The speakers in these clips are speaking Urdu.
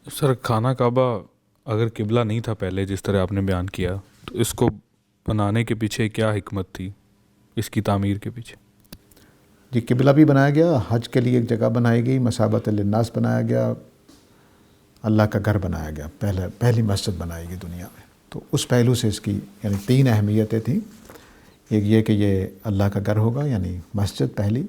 سر خانہ کعبہ اگر قبلہ نہیں تھا پہلے جس طرح آپ نے بیان کیا، تو اس کو بنانے کے پیچھے کیا حکمت تھی، اس کی تعمیر کے پیچھے؟ جی، قبلہ بھی بنایا گیا، حج کے لیے ایک جگہ بنائی گئی، مثابۃ للناس بنایا گیا، اللہ کا گھر بنایا گیا، پہلی مسجد بنائی گئی دنیا میں۔ تو اس پہلو سے اس کی یعنی 3 اہمیتیں تھیں۔ ایک یہ کہ یہ اللہ کا گھر ہوگا، یعنی مسجد پہلی،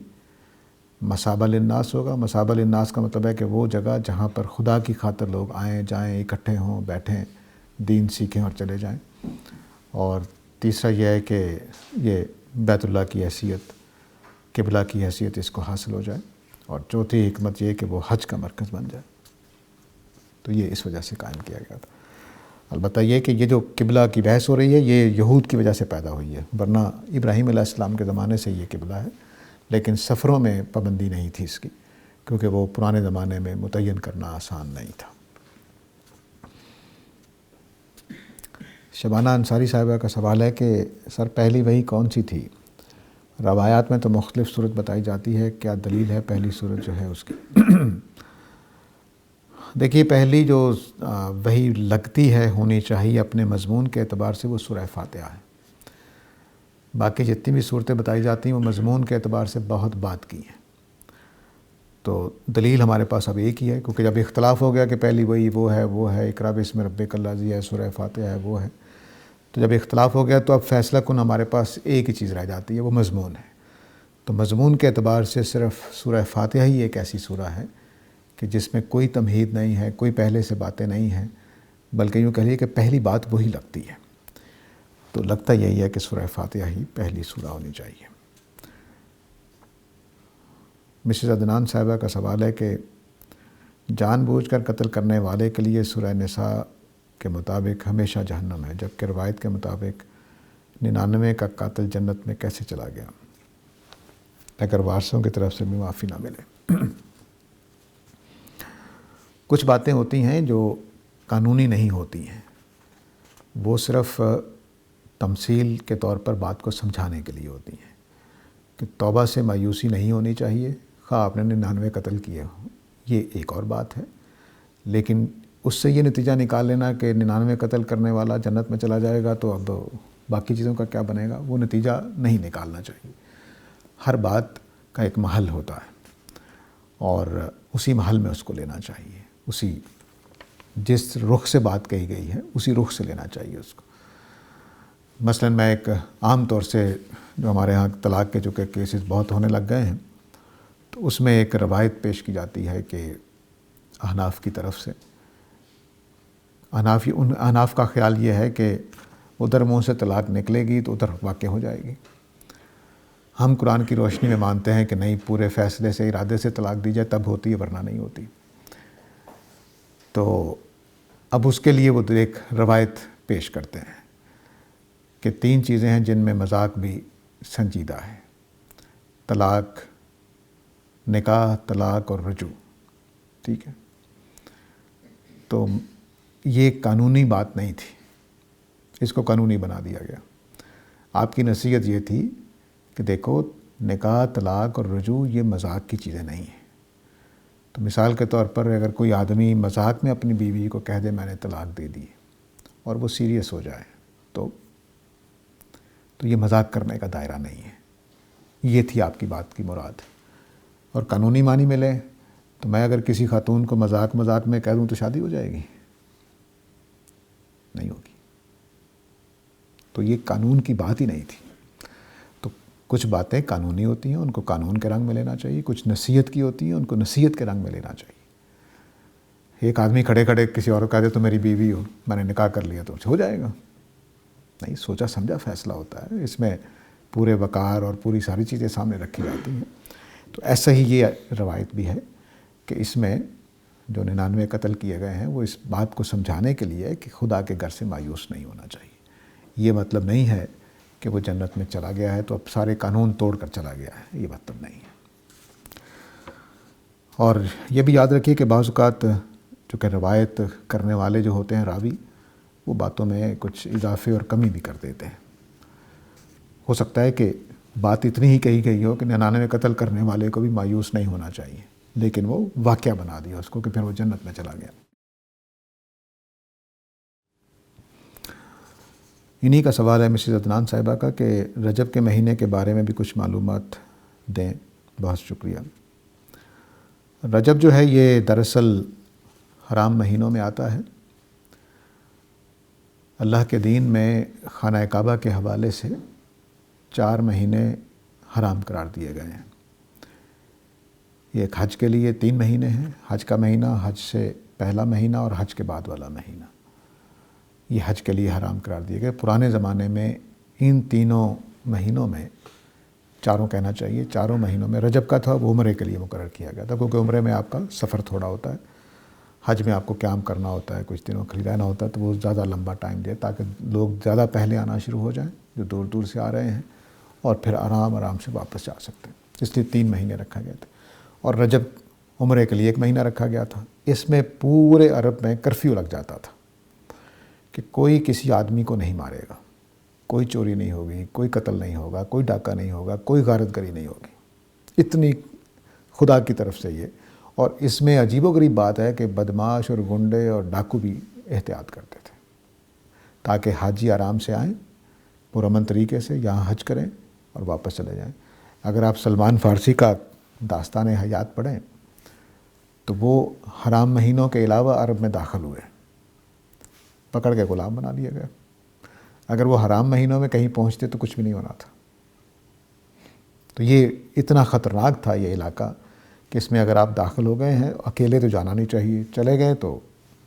مثابہ للناس ہوگا۔ مثابہ للناس کا مطلب ہے کہ وہ جگہ جہاں پر خدا کی خاطر لوگ آئیں جائیں، اکٹھے ہوں، بیٹھیں، دین سیکھیں اور چلے جائیں۔ اور تیسرا یہ ہے کہ یہ بیت اللہ کی حیثیت، قبلہ کی حیثیت اس کو حاصل ہو جائے۔ اور چوتھی حکمت یہ کہ وہ حج کا مرکز بن جائے۔ تو یہ اس وجہ سے قائم کیا گیا تھا۔ البتہ یہ کہ یہ جو قبلہ کی بحث ہو رہی ہے یہ یہود کی وجہ سے پیدا ہوئی ہے، ورنہ ابراہیم علیہ السلام کے زمانے سے یہ قبلہ ہے، لیکن سفروں میں پابندی نہیں تھی اس کی، کیونکہ وہ پرانے زمانے میں متعین کرنا آسان نہیں تھا۔ شبانہ انصاری صاحبہ کا سوال ہے کہ سر پہلی وحی کون سی تھی؟ روایات میں تو مختلف صورت بتائی جاتی ہے، کیا دلیل ہے پہلی صورت جو ہے اس کی؟ دیکھیے، پہلی جو وحی لگتی ہے ہونی چاہیے اپنے مضمون کے اعتبار سے وہ سورہ فاتحہ ہے۔ باقی جتنی بھی صورتیں بتائی جاتی ہیں وہ مضمون کے اعتبار سے بہت بات کی ہیں۔ تو دلیل ہمارے پاس اب ایک ہی ہے، کیونکہ جب اختلاف ہو گیا کہ پہلی وحی وہ ہے اقرا باسم ربک الذی ہے، سورہ فاتحہ ہے، وہ ہے، تو جب اختلاف ہو گیا تو اب فیصلہ کن ہمارے پاس ایک ہی چیز رہ جاتی ہے، وہ مضمون ہے۔ تو مضمون کے اعتبار سے صرف سورہ فاتحہ ہی ایک ایسی سورہ ہے کہ جس میں کوئی تمہید نہیں ہے، کوئی پہلے سے باتیں نہیں ہیں، بلکہ یوں کہہ لیے کہ پہلی بات وہی لگتی ہے۔ تو لگتا یہی ہے کہ سورہ فاتحہ ہی پہلی سورہ ہونی چاہیے۔ مسز عدنان صاحبہ کا سوال ہے کہ جان بوجھ کر قتل کرنے والے کے لیے سورہ نساء کے مطابق ہمیشہ جہنم ہے، جبکہ روایت کے مطابق 99 کا قاتل جنت میں کیسے چلا گیا اگر وارثوں کی طرف سے بھی معافی نہ ملے؟ کچھ باتیں ہوتی ہیں جو قانونی نہیں ہوتی ہیں، وہ صرف تمثیل کے طور پر بات کو سمجھانے کے لیے ہوتی ہیں کہ توبہ سے مایوسی نہیں ہونی چاہیے، خواہ آپ نے 99 قتل کیے ہوں، یہ ایک اور بات ہے۔ لیکن اس سے یہ نتیجہ نکال لینا کہ 99 قتل کرنے والا جنت میں چلا جائے گا تو اب باقی چیزوں کا کیا بنے گا، وہ نتیجہ نہیں نکالنا چاہیے۔ ہر بات کا ایک محل ہوتا ہے اور اسی محل میں اس کو لینا چاہیے، اسی جس رخ سے بات کہی گئی ہے اسی رخ سے لینا چاہیے اس کو۔ مثلا میں ایک عام طور سے جو ہمارے ہاں طلاق کے چونکہ کیسز بہت ہونے لگ گئے ہیں، تو اس میں ایک روایت پیش کی جاتی ہے کہ احناف کی طرف سے احناف کا خیال یہ ہے کہ ادھر منہ سے طلاق نکلے گی تو ادھر واقع ہو جائے گی۔ ہم قرآن کی روشنی میں مانتے ہیں کہ نہیں، پورے فیصلے سے ارادے سے طلاق دی جائے تب ہوتی ہے، ورنہ نہیں ہوتی۔ تو اب اس کے لیے وہ ایک روایت پیش کرتے ہیں کہ 3 چیزیں ہیں جن میں مذاق بھی سنجیدہ ہے: طلاق، نکاح طلاق اور رجوع۔ ٹھیک ہے، تو یہ قانونی بات نہیں تھی، اس کو قانونی بنا دیا گیا۔ آپ کی نصیحت یہ تھی کہ دیکھو، نکاح طلاق اور رجوع یہ مذاق کی چیزیں نہیں ہیں۔ تو مثال کے طور پر اگر کوئی آدمی مذاق میں اپنی بیوی کو کہہ دے میں نے طلاق دے دی اور وہ سیریس ہو جائے تو یہ مذاق کرنے کا دائرہ نہیں ہے۔ یہ تھی آپ کی بات کی مراد۔ اور قانونی معنی میں لیں تو میں اگر کسی خاتون کو مذاق میں کہہ دوں تو شادی ہو جائے گی؟ نہیں ہوگی۔ تو یہ قانون کی بات ہی نہیں تھی۔ تو کچھ باتیں قانونی ہوتی ہیں، ان کو قانون کے رنگ میں لینا چاہیے، کچھ نصیحت کی ہوتی ہیں، ان کو نصیحت کے رنگ میں لینا چاہیے۔ ایک آدمی کھڑے کھڑے کسی اور کو کہہ دے تو میری بیوی ہو، میں نے نکاح کر لیا، تو ہو جائے گا؟ نہیں، سوچا سمجھا فیصلہ ہوتا ہے، اس میں پورے وقار اور پوری ساری چیزیں سامنے رکھی جاتی ہیں۔ تو ایسا ہی یہ روایت بھی ہے کہ اس میں جو 99 قتل کیے گئے ہیں وہ اس بات کو سمجھانے کے لیے کہ خدا کے گھر سے مایوس نہیں ہونا چاہیے۔ یہ مطلب نہیں ہے کہ وہ جنت میں چلا گیا ہے تو اب سارے قانون توڑ کر چلا گیا ہے، یہ مطلب نہیں ہے۔ اور یہ بھی یاد رکھیے کہ بعض اوقات چونکہ روایت کرنے والے جو ہوتے ہیں راوی، وہ باتوں میں کچھ اضافے اور کمی بھی کر دیتے ہیں۔ ہو سکتا ہے کہ بات اتنی ہی کہی گئی ہو کہ 99 قتل کرنے والے کو بھی مایوس نہیں ہونا چاہیے، لیکن وہ واقعہ بنا دیا اس کو کہ پھر وہ جنت میں چلا گیا۔ انہی کا سوال ہے مسز عدنان صاحبہ کا کہ رجب کے مہینے کے بارے میں بھی کچھ معلومات دیں، بہت شکریہ۔ رجب جو ہے یہ دراصل حرام مہینوں میں آتا ہے۔ اللہ کے دین میں خانہ کعبہ کے حوالے سے 4 مہینے حرام قرار دیے گئے ہیں۔ یہ ایک حج کے لیے 3 مہینے ہیں، حج کا مہینہ، حج سے پہلا مہینہ اور حج کے بعد والا مہینہ، یہ حج کے لیے حرام قرار دیے گئے۔ پرانے زمانے میں ان تینوں مہینوں میں، چاروں کہنا چاہیے، چاروں مہینوں میں رجب کا تھا وہ عمرے کے لیے مقرر کیا گیا تھا، کیونکہ عمرے میں آپ کا سفر تھوڑا ہوتا ہے، حج میں آپ کو قیام کرنا ہوتا ہے، کچھ دنوں کے لیے رہنا ہوتا ہے، تو وہ زیادہ لمبا ٹائم دے تاکہ لوگ زیادہ پہلے آنا شروع ہو جائیں جو دور دور سے آ رہے ہیں، اور پھر آرام سے واپس جا سکتے ہیں۔ اس لیے 3 مہینے رکھا گیا تھا، اور رجب عمرے کے لیے 1 مہینہ رکھا گیا تھا۔ اس میں پورے عرب میں کرفیو لگ جاتا تھا کہ کوئی کسی آدمی کو نہیں مارے گا، کوئی چوری نہیں ہوگی، کوئی قتل نہیں ہوگا، کوئی ڈاکہ نہیں ہوگا، کوئی غارت گری نہیں ہوگی، اتنی خدا کی طرف سے یہ۔ اور اس میں عجیب و غریب بات ہے کہ بدماش اور گنڈے اور ڈاکو بھی احتیاط کرتے تھے تاکہ حاجی آرام سے آئیں، پرامن طریقے سے یہاں حج کریں اور واپس چلے جائیں۔ اگر آپ سلمان فارسی کا داستان حیات پڑھیں تو وہ حرام مہینوں کے علاوہ عرب میں داخل ہوئے، پکڑ کے غلام بنا لیے گئے۔ اگر وہ حرام مہینوں میں کہیں پہنچتے تو کچھ بھی نہیں ہونا تھا۔ تو یہ اتنا خطرناک تھا یہ علاقہ کہ اس میں اگر آپ داخل ہو گئے ہیں، اکیلے تو جانا نہیں چاہیے، چلے گئے تو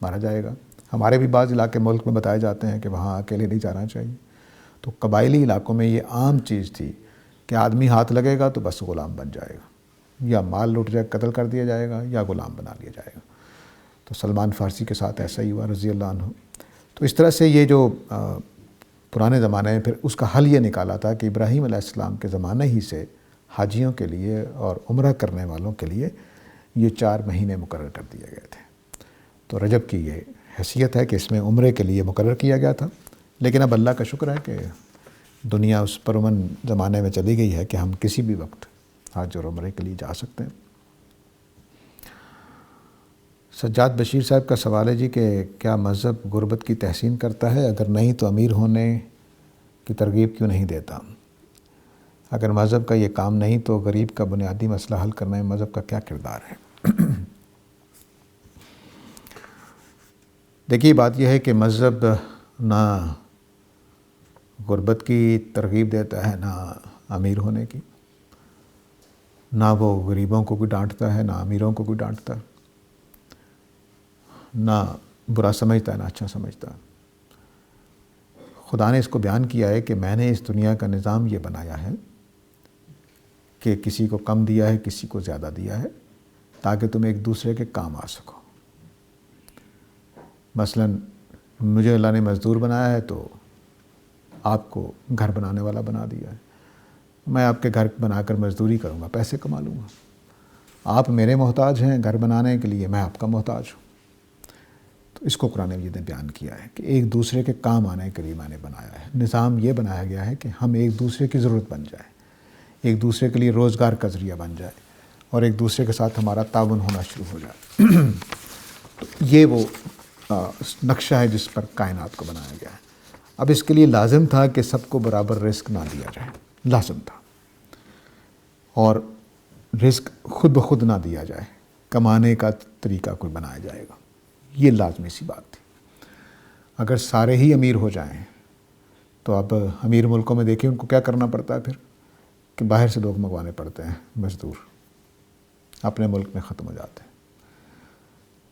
مارا جائے گا۔ ہمارے بھی بعض علاقے ملک میں بتائے جاتے ہیں کہ وہاں اکیلے نہیں جانا چاہیے۔ تو قبائلی علاقوں میں یہ عام چیز تھی کہ آدمی ہاتھ لگے گا تو بس غلام بن جائے گا، یا مال لوٹ جائے، قتل کر دیا جائے گا، یا غلام بنا لیا جائے گا۔ تو سلمان فارسی کے ساتھ ایسا ہی ہوا رضی اللہ عنہ۔ تو اس طرح سے یہ جو پرانے زمانے میں پھر اس کا حل یہ نکالا تھا کہ ابراہیم علیہ السلام کے زمانے ہی سے حاجیوں کے لیے اور عمرہ کرنے والوں کے لیے یہ 4 مہینے مقرر کر دیے گئے تھے۔ تو رجب کی یہ حیثیت ہے کہ اس میں عمرے کے لیے مقرر کیا گیا تھا، لیکن اب اللہ کا شکر ہے کہ دنیا اس پرامن زمانے میں چلی گئی ہے کہ ہم کسی بھی وقت حج اور عمرے کے لیے جا سکتے ہیں۔ سجاد بشیر صاحب کا سوال ہے جی کہ کیا مذہب غربت کی تحسین کرتا ہے؟ اگر نہیں تو امیر ہونے کی ترغیب کیوں نہیں دیتا؟ اگر مذہب کا یہ کام نہیں تو غریب کا بنیادی مسئلہ حل کرنے میں مذہب کا کیا کردار ہے؟ دیکھیے بات یہ ہے کہ مذہب نہ غربت کی ترغیب دیتا ہے، نہ امیر ہونے کی، نہ وہ غریبوں کو بھی ڈانٹتا ہے، نہ امیروں کو بھی ڈانٹتا، نہ برا سمجھتا ہے، نہ اچھا سمجھتا۔ خدا نے اس کو بیان کیا ہے کہ میں نے اس دنیا کا نظام یہ بنایا ہے کہ کسی کو کم دیا ہے، کسی کو زیادہ دیا ہے، تاکہ تم ایک دوسرے کے کام آ سکو۔ مثلا مجھے اللہ نے مزدور بنایا ہے تو آپ کو گھر بنانے والا بنا دیا ہے۔ میں آپ کے گھر بنا کر مزدوری کروں گا، پیسے کما لوں گا۔ آپ میرے محتاج ہیں گھر بنانے کے لیے، میں آپ کا محتاج ہوں۔ تو اس کو قرآن مجید نے بیان کیا ہے کہ ایک دوسرے کے کام آنے کے لیے میں نے بنایا ہے۔ نظام یہ بنایا گیا ہے کہ ہم ایک دوسرے کی ضرورت بن جائے، ایک دوسرے کے لیے روزگار کا ذریعہ بن جائے، اور ایک دوسرے کے ساتھ ہمارا تعاون ہونا شروع ہو جائے۔ تو یہ وہ نقشہ ہے جس پر کائنات کو بنایا گیا ہے۔ اب اس کے لیے لازم تھا کہ سب کو برابر رزق نہ دیا جائے، لازم تھا، اور رزق خود بخود نہ دیا جائے، کمانے کا طریقہ کوئی بنایا جائے گا، یہ لازمی سی بات تھی۔ اگر سارے ہی امیر ہو جائیں تو اب امیر ملکوں میں دیکھیں ان کو کیا کرنا پڑتا ہے پھر، کہ باہر سے لوگ منگوانے پڑتے ہیں مزدور، اپنے ملک میں ختم ہو جاتے ہیں۔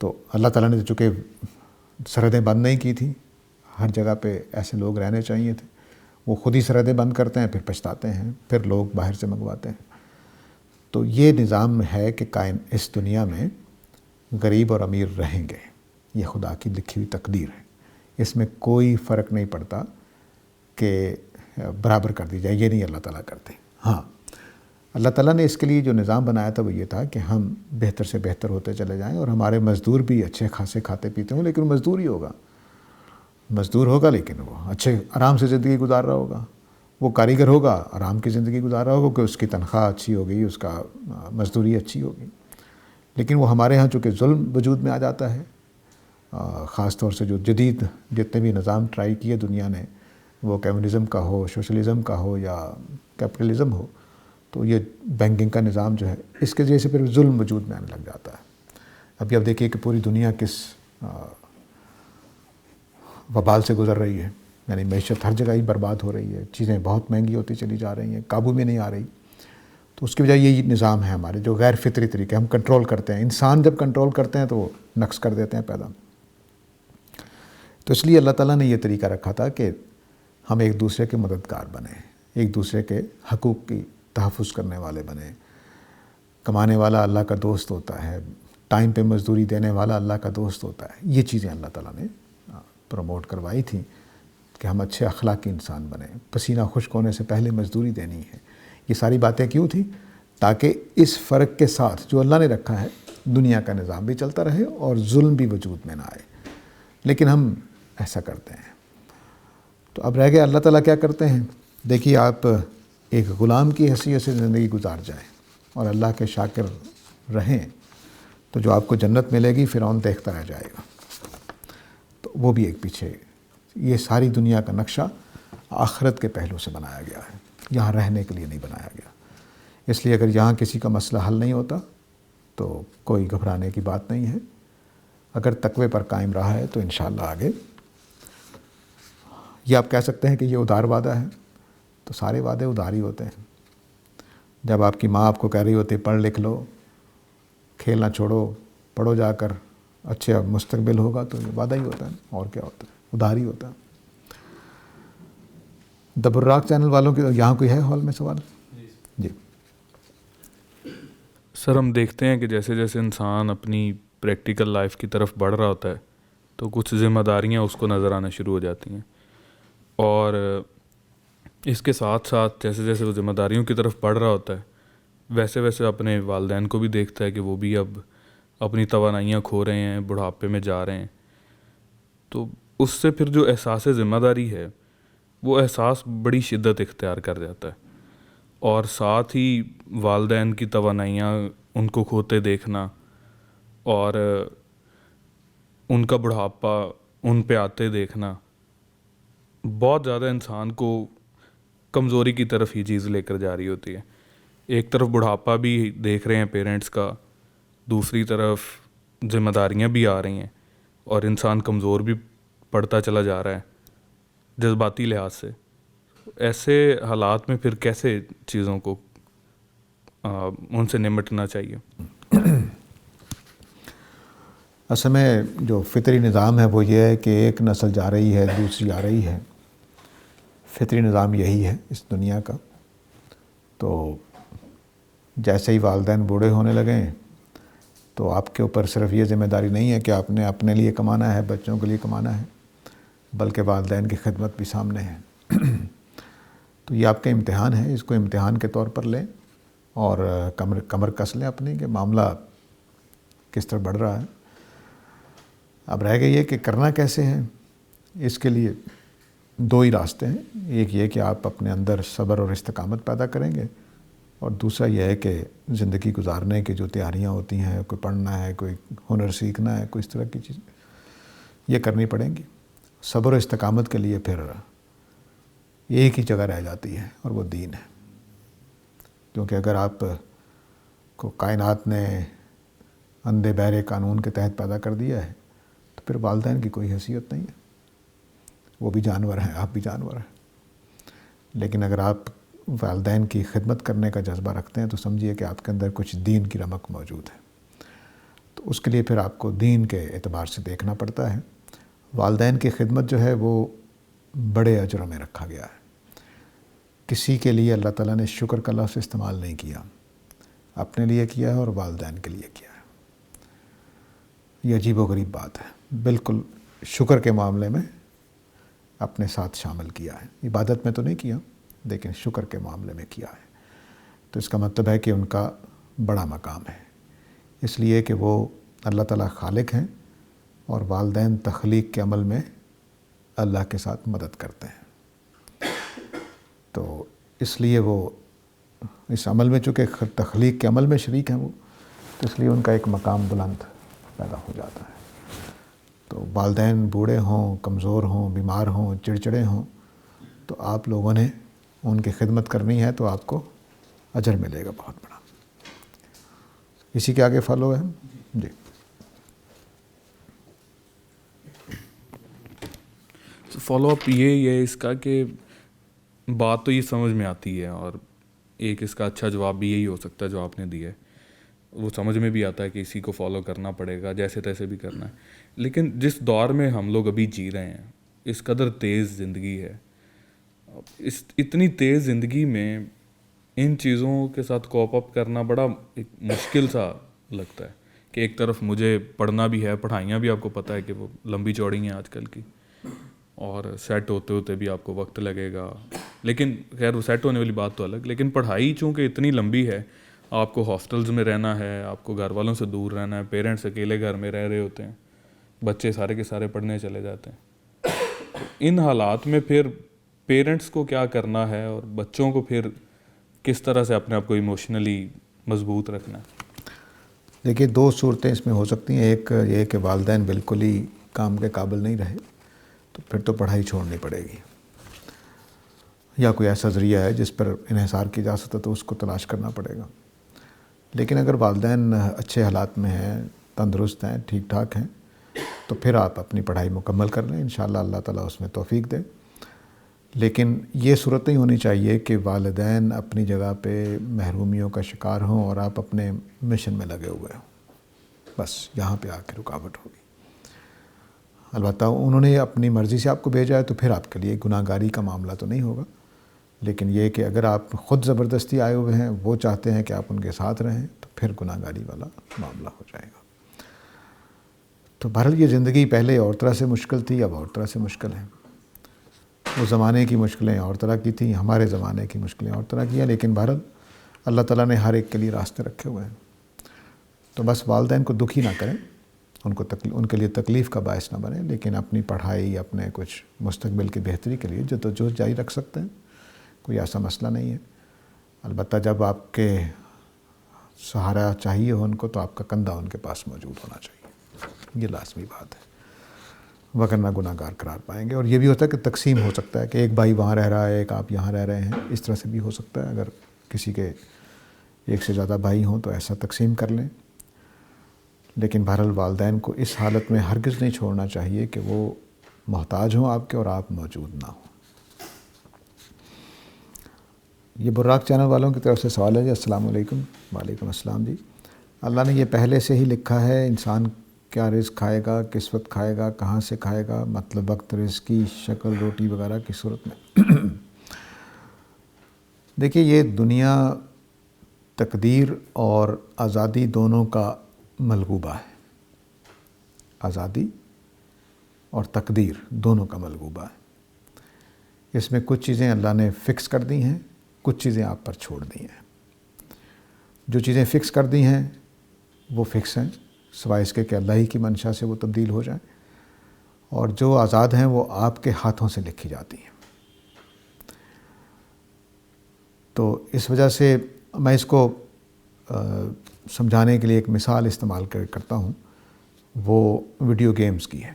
تو اللہ تعالیٰ نے چونکہ سرحدیں بند نہیں کی تھی، ہر جگہ پہ ایسے لوگ رہنے چاہیے تھے، وہ خود ہی سرحدیں بند کرتے ہیں، پھر پچھتاتے ہیں، پھر لوگ باہر سے منگواتے ہیں۔ تو یہ نظام ہے کہ اس دنیا میں غریب اور امیر رہیں گے، یہ خدا کی لکھی ہوئی تقدیر ہے، اس میں کوئی فرق نہیں پڑتا کہ برابر کر دی جائے، یہ نہیں اللہ تعالیٰ کرتے۔ ہاں، اللہ تعالیٰ نے اس کے لیے جو نظام بنایا تھا وہ یہ تھا کہ ہم بہتر سے بہتر ہوتے چلے جائیں، اور ہمارے مزدور بھی اچھے خاصے کھاتے پیتے ہوں، لیکن مزدور ہی ہوگا، مزدور ہوگا لیکن وہ اچھے آرام سے زندگی گزار رہا ہوگا۔ وہ کاریگر ہوگا، آرام کی زندگی گزار رہا ہوگا کہ اس کی تنخواہ اچھی ہوگی، اس کا مزدوری اچھی ہوگی۔ لیکن وہ ہمارے ہاں چونکہ ظلم وجود میں آ جاتا ہے، خاص طور سے جو جدید جتنے بھی نظام ٹرائی کیے دنیا نے وہ کمیونزم کا ہو، سوشلزم کا ہو یا کیپٹلزم ہو، تو یہ بینکنگ کا نظام جو ہے اس کے ذریعے سے پھر ظلم وجود میں آنے لگ جاتا ہے۔ ابھی آپ دیکھیے کہ پوری دنیا کس وبال سے گزر رہی ہے، یعنی معیشت ہر جگہ ہی برباد ہو رہی ہے، چیزیں بہت مہنگی ہوتی چلی جا رہی ہیں، قابو میں نہیں آ رہی۔ تو اس کی وجہ یہی نظام ہے ہمارے جو غیر فطری طریقے ہم کنٹرول کرتے ہیں۔ انسان جب کنٹرول کرتے ہیں تو وہ نقص کر دیتے ہیں پیدا۔ تو اس لیے اللہ تعالیٰ نے یہ طریقہ رکھا تھا کہ ہم ایک دوسرے کے مددگار بنیں، ایک دوسرے کے حقوق کی تحفظ کرنے والے بنیں۔ کمانے والا اللہ کا دوست ہوتا ہے، ٹائم پہ مزدوری دینے والا اللہ کا دوست ہوتا ہے۔ یہ چیزیں اللہ تعالیٰ نے پروموٹ کروائی تھیں کہ ہم اچھے اخلاقی انسان بنیں، پسینہ خشک ہونے سے پہلے مزدوری دینی ہے۔ یہ ساری باتیں کیوں تھیں؟ تاکہ اس فرق کے ساتھ جو اللہ نے رکھا ہے دنیا کا نظام بھی چلتا رہے اور ظلم بھی وجود میں نہ آئے، لیکن ہم ایسا کرتے ہیں۔ تو اب رہ گیا اللہ تعالیٰ کیا کرتے ہیں۔ دیکھیے آپ ایک غلام کی حیثیت سے زندگی گزار جائیں اور اللہ کے شاکر رہیں تو جو آپ کو جنت ملے گی فرعون دیکھتا رہ جائے گا۔ تو وہ بھی ایک پیچھے، یہ ساری دنیا کا نقشہ آخرت کے پہلو سے بنایا گیا ہے، یہاں رہنے کے لیے نہیں بنایا گیا۔ اس لیے اگر یہاں کسی کا مسئلہ حل نہیں ہوتا تو کوئی گھبرانے کی بات نہیں ہے۔ اگر تقوی پر قائم رہا ہے تو انشاءاللہ آگے یہ آپ کہہ سکتے ہیں کہ یہ ادار وعدہ ہے، تو سارے وعدے ادار ہی ہوتے ہیں۔ جب آپ کی ماں آپ کو کہہ رہی ہوتی ہے پڑھ لکھ لو، کھیلنا چھوڑو، پڑھو جا کر، اچھا مستقبل ہوگا، تو یہ وعدہ ہی ہوتا ہے، اور کیا ہوتا ہے، ادار ہی ہوتا ہے۔ دبراق چینل والوں کے یہاں کوئی ہے ہال میں سوال؟ جی سر، ہم دیکھتے ہیں کہ جیسے جیسے انسان اپنی پریکٹیکل لائف کی طرف بڑھ رہا ہوتا ہے تو کچھ ذمہ داریاں اس کو نظر آنا شروع ہو جاتی ہیں، اور اس کے ساتھ ساتھ جیسے جیسے وہ ذمہ داریوں کی طرف بڑھ رہا ہوتا ہے ویسے ویسے اپنے والدین کو بھی دیکھتا ہے کہ وہ بھی اب اپنی توانائیاں کھو رہے ہیں، بڑھاپے میں جا رہے ہیں۔ تو اس سے پھر جو احساس ذمہ داری ہے وہ احساس بڑی شدت اختیار کر جاتا ہے، اور ساتھ ہی والدین کی توانائیاں ان کو کھوتے دیکھنا اور ان کا بڑھاپا ان پہ آتے دیکھنا بہت زیادہ انسان کو کمزوری کی طرف ہی چیز لے کر جا رہی ہوتی ہے۔ ایک طرف بڑھاپا بھی دیکھ رہے ہیں پیرنٹس کا، دوسری طرف ذمہ داریاں بھی آ رہی ہیں، اور انسان کمزور بھی پڑتا چلا جا رہا ہے جذباتی لحاظ سے۔ ایسے حالات میں پھر کیسے چیزوں کو ان سے نمٹنا چاہیے؟ اصل میں جو فطری نظام ہے وہ یہ ہے کہ ایک نسل جا رہی ہے دوسری آ رہی ہے، فطری نظام یہی ہے اس دنیا کا۔ تو جیسے ہی والدین بوڑھے ہونے لگیں تو آپ کے اوپر صرف یہ ذمہ داری نہیں ہے کہ آپ نے اپنے لیے کمانا ہے، بچوں کے لیے کمانا ہے، بلکہ والدین کی خدمت بھی سامنے ہے۔ تو یہ آپ کا امتحان ہے، اس کو امتحان کے طور پر لیں اور کمر کس لیں اپنی کہ معاملہ کس طرح بڑھ رہا ہے۔ اب رہ گئی یہ کہ کرنا کیسے ہے۔ اس کے لیے دو ہی راستے ہیں، ایک یہ کہ آپ اپنے اندر صبر اور استقامت پیدا کریں گے، اور دوسرا یہ ہے کہ زندگی گزارنے کی جو تیاریاں ہوتی ہیں، کوئی پڑھنا ہے، کوئی ہنر سیکھنا ہے، کوئی اس طرح کی چیزیں یہ کرنی پڑیں گی۔ صبر و استقامت کے لیے پھر ایک ہی جگہ رہ جاتی ہے اور وہ دین ہے، کیونکہ اگر آپ کو کائنات نے اندھے بہرے قانون کے تحت پیدا کر دیا ہے تو پھر والدین کی کوئی حیثیت نہیں ہے، وہ بھی جانور ہیں، آپ بھی جانور ہیں۔ لیکن اگر آپ والدین کی خدمت کرنے کا جذبہ رکھتے ہیں تو سمجھیے کہ آپ کے اندر کچھ دین کی رمق موجود ہے۔ تو اس کے لیے پھر آپ کو دین کے اعتبار سے دیکھنا پڑتا ہے۔ والدین کی خدمت جو ہے وہ بڑے اجروں میں رکھا گیا ہے۔ کسی کے لیے اللہ تعالیٰ نے شکر کا لفظ استعمال نہیں کیا، اپنے لیے کیا ہے اور والدین کے لیے کیا ہے۔ یہ عجیب و غریب بات ہے، بالکل شکر کے معاملے میں اپنے ساتھ شامل کیا ہے، عبادت میں تو نہیں کیا لیکن شکر کے معاملے میں کیا ہے۔ تو اس کا مطلب ہے کہ ان کا بڑا مقام ہے، اس لیے کہ وہ اللہ تعالیٰ خالق ہیں اور والدین تخلیق کے عمل میں اللہ کے ساتھ مدد کرتے ہیں۔ تو اس لیے وہ اس عمل میں چونکہ تخلیق کے عمل میں شریک ہیں وہ، تو اس لیے ان کا ایک مقام بلند پیدا ہو جاتا ہے۔ تو والدین بوڑھے ہوں، کمزور ہوں، بیمار ہوں، چڑچڑے ہوں، تو آپ لوگوں نے ان کی خدمت کرنی ہے تو آپ کو اجر ملے گا بہت بڑا. اسی کے آگے فالو ہے جی. فالو اپ یہ ہے اس کا کہ بات تو یہ سمجھ میں آتی ہے اور ایک اس کا اچھا جواب بھی یہی ہو سکتا ہے جو آپ نے دیا ہے. وہ سمجھ میں بھی آتا ہے کہ اسی کو فالو کرنا پڑے گا, جیسے تیسے بھی کرنا ہے. لیکن جس دور میں ہم لوگ ابھی جی رہے ہیں, اس قدر تیز زندگی ہے, اس اتنی تیز زندگی میں ان چیزوں کے ساتھ کوپ اپ کرنا بڑا ایک مشکل سا لگتا ہے. کہ ایک طرف مجھے پڑھنا بھی ہے, پڑھائیاں بھی آپ کو پتہ ہے کہ وہ لمبی چوڑی ہیں آج کل کی, اور سیٹ ہوتے ہوتے بھی آپ کو وقت لگے گا. لیکن خیر وہ سیٹ ہونے والی بات تو الگ, لیکن پڑھائی چونکہ اتنی لمبی ہے, آپ کو ہاسٹلز میں رہنا ہے, آپ کو گھر والوں سے دور رہنا ہے, پیرنٹس اکیلے گھر میں رہ رہے ہوتے ہیں, بچے سارے کے سارے پڑھنے چلے جاتے ہیں. ان حالات میں پھر پیرنٹس کو کیا کرنا ہے اور بچوں کو پھر کس طرح سے اپنے آپ کو ایموشنلی مضبوط رکھنا ہے؟ دیکھیے 2 صورتیں اس میں ہو سکتی ہیں. ایک یہ کہ والدین بالکل ہی کام کے قابل نہیں رہے تو پھر تو پڑھائی چھوڑنی پڑے گی, یا کوئی ایسا ذریعہ ہے جس پر انحصار کی جا سکتا تو اس کو تلاش کرنا پڑے گا. لیکن اگر والدین اچھے حالات میں ہیں, تندرست ہیں, ٹھیک ٹھاک ہیں, تو پھر آپ اپنی پڑھائی مکمل کر لیں, انشاءاللہ اللہ تعالیٰ اس میں توفیق دے. لیکن یہ صورت نہیں ہونی چاہیے کہ والدین اپنی جگہ پہ محرومیوں کا شکار ہوں اور آپ اپنے مشن میں لگے ہوئے ہوں, بس یہاں پہ آ کے رکاوٹ ہوگی. البتہ انہوں نے اپنی مرضی سے آپ کو بھیجا ہے تو پھر آپ کے لیے گناہ گاری کا معاملہ تو نہیں ہوگا. لیکن یہ کہ اگر آپ خود زبردستی آئے ہوئے ہیں, وہ چاہتے ہیں کہ آپ ان کے ساتھ رہیں, تو پھر گناہ گاری والا معاملہ ہو جائے گا. تو بہرحال یہ زندگی پہلے اور طرح سے مشکل تھی, اب اور طرح سے مشکل ہے. وہ زمانے کی مشکلیں اور طرح کی تھیں, ہمارے زمانے کی مشکلیں اور طرح کی ہیں, لیکن بہرحال اللہ تعالیٰ نے ہر ایک کے لیے راستے رکھے ہوئے ہیں. تو بس والدین کو دکھی نہ کریں, ان کے لیے تکلیف کا باعث نہ بنیں, لیکن اپنی پڑھائی, اپنے کچھ مستقبل کی بہتری کے لیے جدوجہد جاری رکھ سکتے ہیں, کوئی ایسا مسئلہ نہیں ہے. البتہ جب آپ کے سہارا چاہیے ہو ان کو, تو آپ کا کندھا ان کے پاس موجود ہونا چاہیے, یہ لازمی بات ہے, وگرنہ گناہ گار قرار پائیں گے. اور یہ بھی ہوتا ہے کہ تقسیم ہو سکتا ہے کہ ایک بھائی وہاں رہ رہا ہے, ایک آپ یہاں رہ رہے ہیں, اس طرح سے بھی ہو سکتا ہے. اگر کسی کے ایک سے زیادہ بھائی ہوں تو ایسا تقسیم کر لیں. لیکن بہرحال والدین کو اس حالت میں ہرگز نہیں چھوڑنا چاہیے کہ وہ محتاج ہوں آپ کے اور آپ موجود نہ ہوں. یہ براق چینل والوں کی طرف سے سوال ہے جی. السلام علیکم. وعلیکم السلام جی. اللہ نے یہ پہلے سے ہی لکھا ہے انسان کیا رزق کھائے گا, کس وقت کھائے گا, کہاں سے کھائے گا, مطلب وقت, رزق کی شکل, روٹی وغیرہ کی صورت میں. دیکھیے یہ دنیا تقدیر اور آزادی دونوں کا ملغوبہ ہے. آزادی اور تقدیر دونوں کا ملغوبہ ہے. اس میں کچھ چیزیں اللہ نے فکس کر دی ہیں, کچھ چیزیں آپ پر چھوڑ دی ہیں. جو چیزیں فکس کر دی ہیں وہ فکس ہیں, سوائے اس کے کہ اللہ ہی کی منشا سے وہ تبدیل ہو جائیں. اور جو آزاد ہیں وہ آپ کے ہاتھوں سے لکھی جاتی ہیں. تو اس وجہ سے میں اس کو سمجھانے کے لیے ایک مثال استعمال کرتا ہوں, وہ ویڈیو گیمز کی ہے.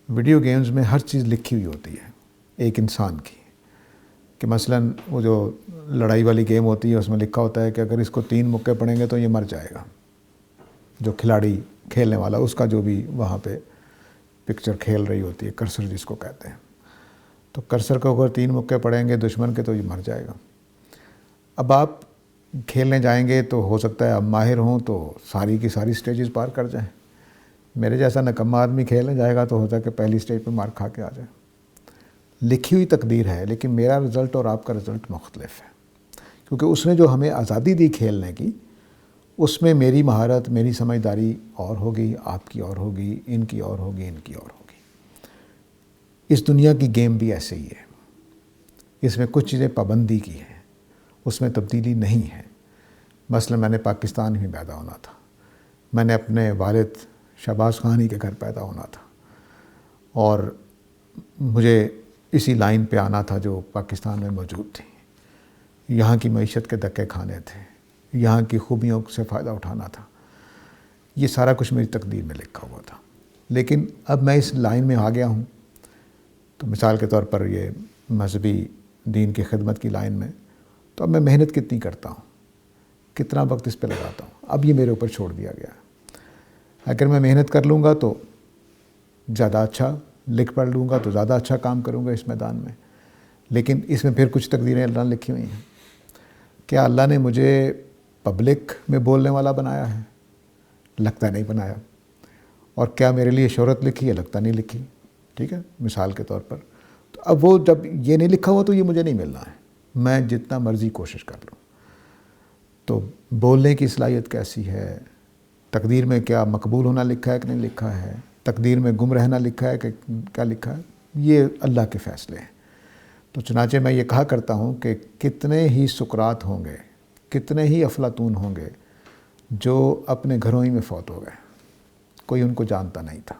ویڈیو گیمز میں ہر چیز لکھی ہوئی ہوتی ہے ایک انسان کی, کہ مثلاً وہ جو لڑائی والی گیم ہوتی ہے اس میں لکھا ہوتا ہے کہ اگر اس کو 3 مکے پڑیں گے تو یہ مر جائے گا. جو کھلاڑی کھیلنے والا, اس کا جو بھی وہاں پہ پکچر کھیل رہی ہوتی ہے, کرسر جس کو کہتے ہیں, تو کرسر کو اگر 3 مکے پڑیں گے دشمن کے تو یہ مر جائے گا. اب آپ کھیلنے جائیں گے تو ہو سکتا ہے اب ماہر ہوں تو ساری کی ساری سٹیجز پار کر جائیں. میرے جیسا نکمہ آدمی کھیلنے جائے گا تو ہوتا ہے کہ پہلی سٹیج پہ مار کھا کے آ جائے. لکھی ہوئی تقدیر ہے, لیکن میرا رزلٹ اور آپ کا رزلٹ مختلف ہے, کیونکہ اس نے جو ہمیں آزادی دی کھیلنے کی, اس میں میری مہارت, میری سمجھداری اور ہوگی, آپ کی اور ہوگی, ان کی اور ہوگی, ان کی اور ہوگی. اس دنیا کی گیم بھی ایسے ہی ہے. اس میں کچھ چیزیں پابندی کی ہیں, اس میں تبدیلی نہیں ہے. مثلا میں نے پاکستان ہی پیدا ہونا تھا, میں نے اپنے والد شہباز خان ہی کے گھر پیدا ہونا تھا, اور مجھے اسی لائن پہ آنا تھا جو پاکستان میں موجود تھی. یہاں کی معیشت کے دھکے کھانے تھے, یہاں کی خوبیوں سے فائدہ اٹھانا تھا. یہ سارا کچھ میری تقدیر میں لکھا ہوا تھا. لیکن اب میں اس لائن میں آ گیا ہوں, تو مثال کے طور پر یہ مذہبی دین کی خدمت کی لائن میں، تو اب میں محنت کتنی کرتا ہوں، کتنا وقت اس پہ لگاتا ہوں، اب یہ میرے اوپر چھوڑ دیا گیا ہے۔ اگر میں محنت کر لوں گا تو زیادہ اچھا، لکھ پڑھ لوں گا تو زیادہ اچھا کام کروں گا اس میدان میں، لیکن اس میں پھر کچھ تقدیریں اللہ نے لکھی ہوئی ہیں۔ کیا اللہ نے مجھے پبلک میں بولنے والا بنایا ہے؟ لگتا نہیں بنایا۔ اور کیا میرے لیے شہرت لکھی ہے؟ لگتا نہیں لکھی، ٹھیک ہے، مثال کے طور پر۔ تو اب وہ جب یہ نہیں لکھا ہوا تو یہ مجھے نہیں ملنا ہے، میں جتنا مرضی کوشش کر لوں۔ تو بولنے کی صلاحیت کیسی ہے، تقدیر میں کیا مقبول ہونا لکھا ہے کہ نہیں لکھا ہے، تقدیر میں گم رہنا لکھا ہے کہ کیا لکھا ہے، یہ اللہ کے فیصلے ہیں۔ تو چنانچہ میں یہ کہا کرتا ہوں کہ کتنے ہی سقراط ہوں گے، کتنے ہی افلاطون ہوں گے جو اپنے گھروں ہی میں فوت ہو گئے، کوئی ان کو جانتا نہیں تھا۔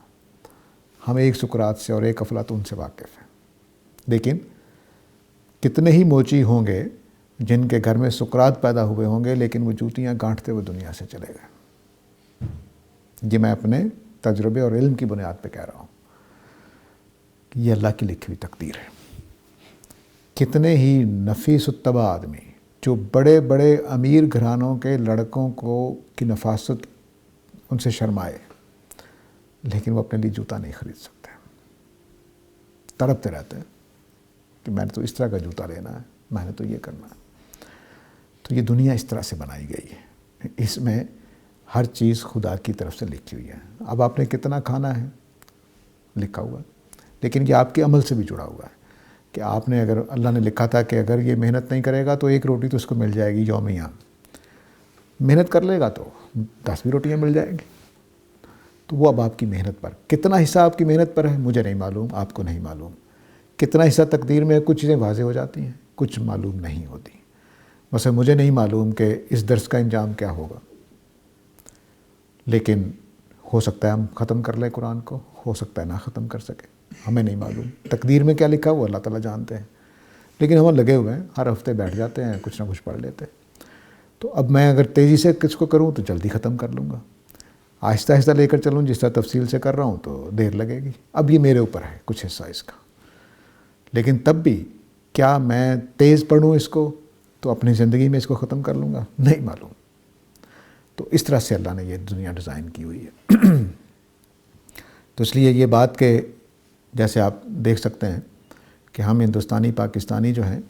ہم ایک سقراط سے اور ایک افلاطون سے واقف ہیں، لیکن کتنے ہی موچی ہوں گے جن کے گھر میں سقراط پیدا ہوئے ہوں گے لیکن وہ جوتیاں گانٹتے ہوئے دنیا سے چلے گئے۔ یہ میں اپنے تجربے اور علم کی بنیاد پہ کہہ رہا ہوں کہ یہ اللہ کی لکھی ہوئی تقدیر ہے۔ کتنے ہی نفیس الطبع آدمی جو بڑے بڑے امیر گھرانوں کے لڑکوں کی نفاست ان سے شرمائے، لیکن وہ اپنے لیے جوتا نہیں خرید سکتے، تڑپتے رہتے ہیں کہ میں نے تو اس طرح کا جوتا لینا ہے، میں نے تو یہ کرنا ہے۔ تو یہ دنیا اس طرح سے بنائی گئی ہے، اس میں ہر چیز خدا کی طرف سے لکھی ہوئی ہے۔ اب آپ نے کتنا کھانا ہے لکھا ہوا ہے، لیکن یہ آپ کے عمل سے بھی جڑا ہوا ہے کہ آپ نے، اگر اللہ نے لکھا تھا کہ اگر یہ محنت نہیں کرے گا تو ایک روٹی تو اس کو مل جائے گی یومیہ، محنت کر لے گا تو 10 بھی روٹیاں مل جائیں گی۔ تو وہ اب آپ کی محنت پر، کتنا حصہ آپ کی محنت پر ہے مجھے نہیں معلوم، آپ کو نہیں معلوم، کتنا حصہ تقدیر میں ہے، کچھ چیزیں واضح ہو جاتی ہیں، کچھ معلوم نہیں ہوتی۔ مثلا مجھے نہیں معلوم کہ اس درس کا انجام کیا ہوگا، لیکن ہو سکتا ہے ہم ختم کر لیں قرآن کو، ہو سکتا ہے نہ ختم کر سکے، ہمیں نہیں معلوم۔ تقدیر میں کیا لکھا وہ اللہ تعالیٰ جانتے ہیں، لیکن ہم لگے ہوئے ہیں، ہر ہفتے بیٹھ جاتے ہیں، کچھ نہ کچھ پڑھ لیتے ہیں۔ تو اب میں اگر تیزی سے کس کو کروں تو جلدی ختم کر لوں گا، آہستہ آہستہ لے کر چلوں جس طرح تفصیل سے کر رہا ہوں تو دیر لگے گی۔ اب یہ میرے اوپر ہے کچھ حصہ اس کا، لیکن تب بھی کیا میں تیز پڑھوں اس کو تو اپنی زندگی میں اس کو ختم کر لوں گا؟ نہیں معلوم۔ تو اس طرح سے اللہ نے یہ دنیا ڈیزائن کی ہوئی ہے۔ تو اس لیے یہ بات کہ جیسے آپ دیکھ سکتے ہیں کہ ہم ہندوستانی پاکستانی جو ہیں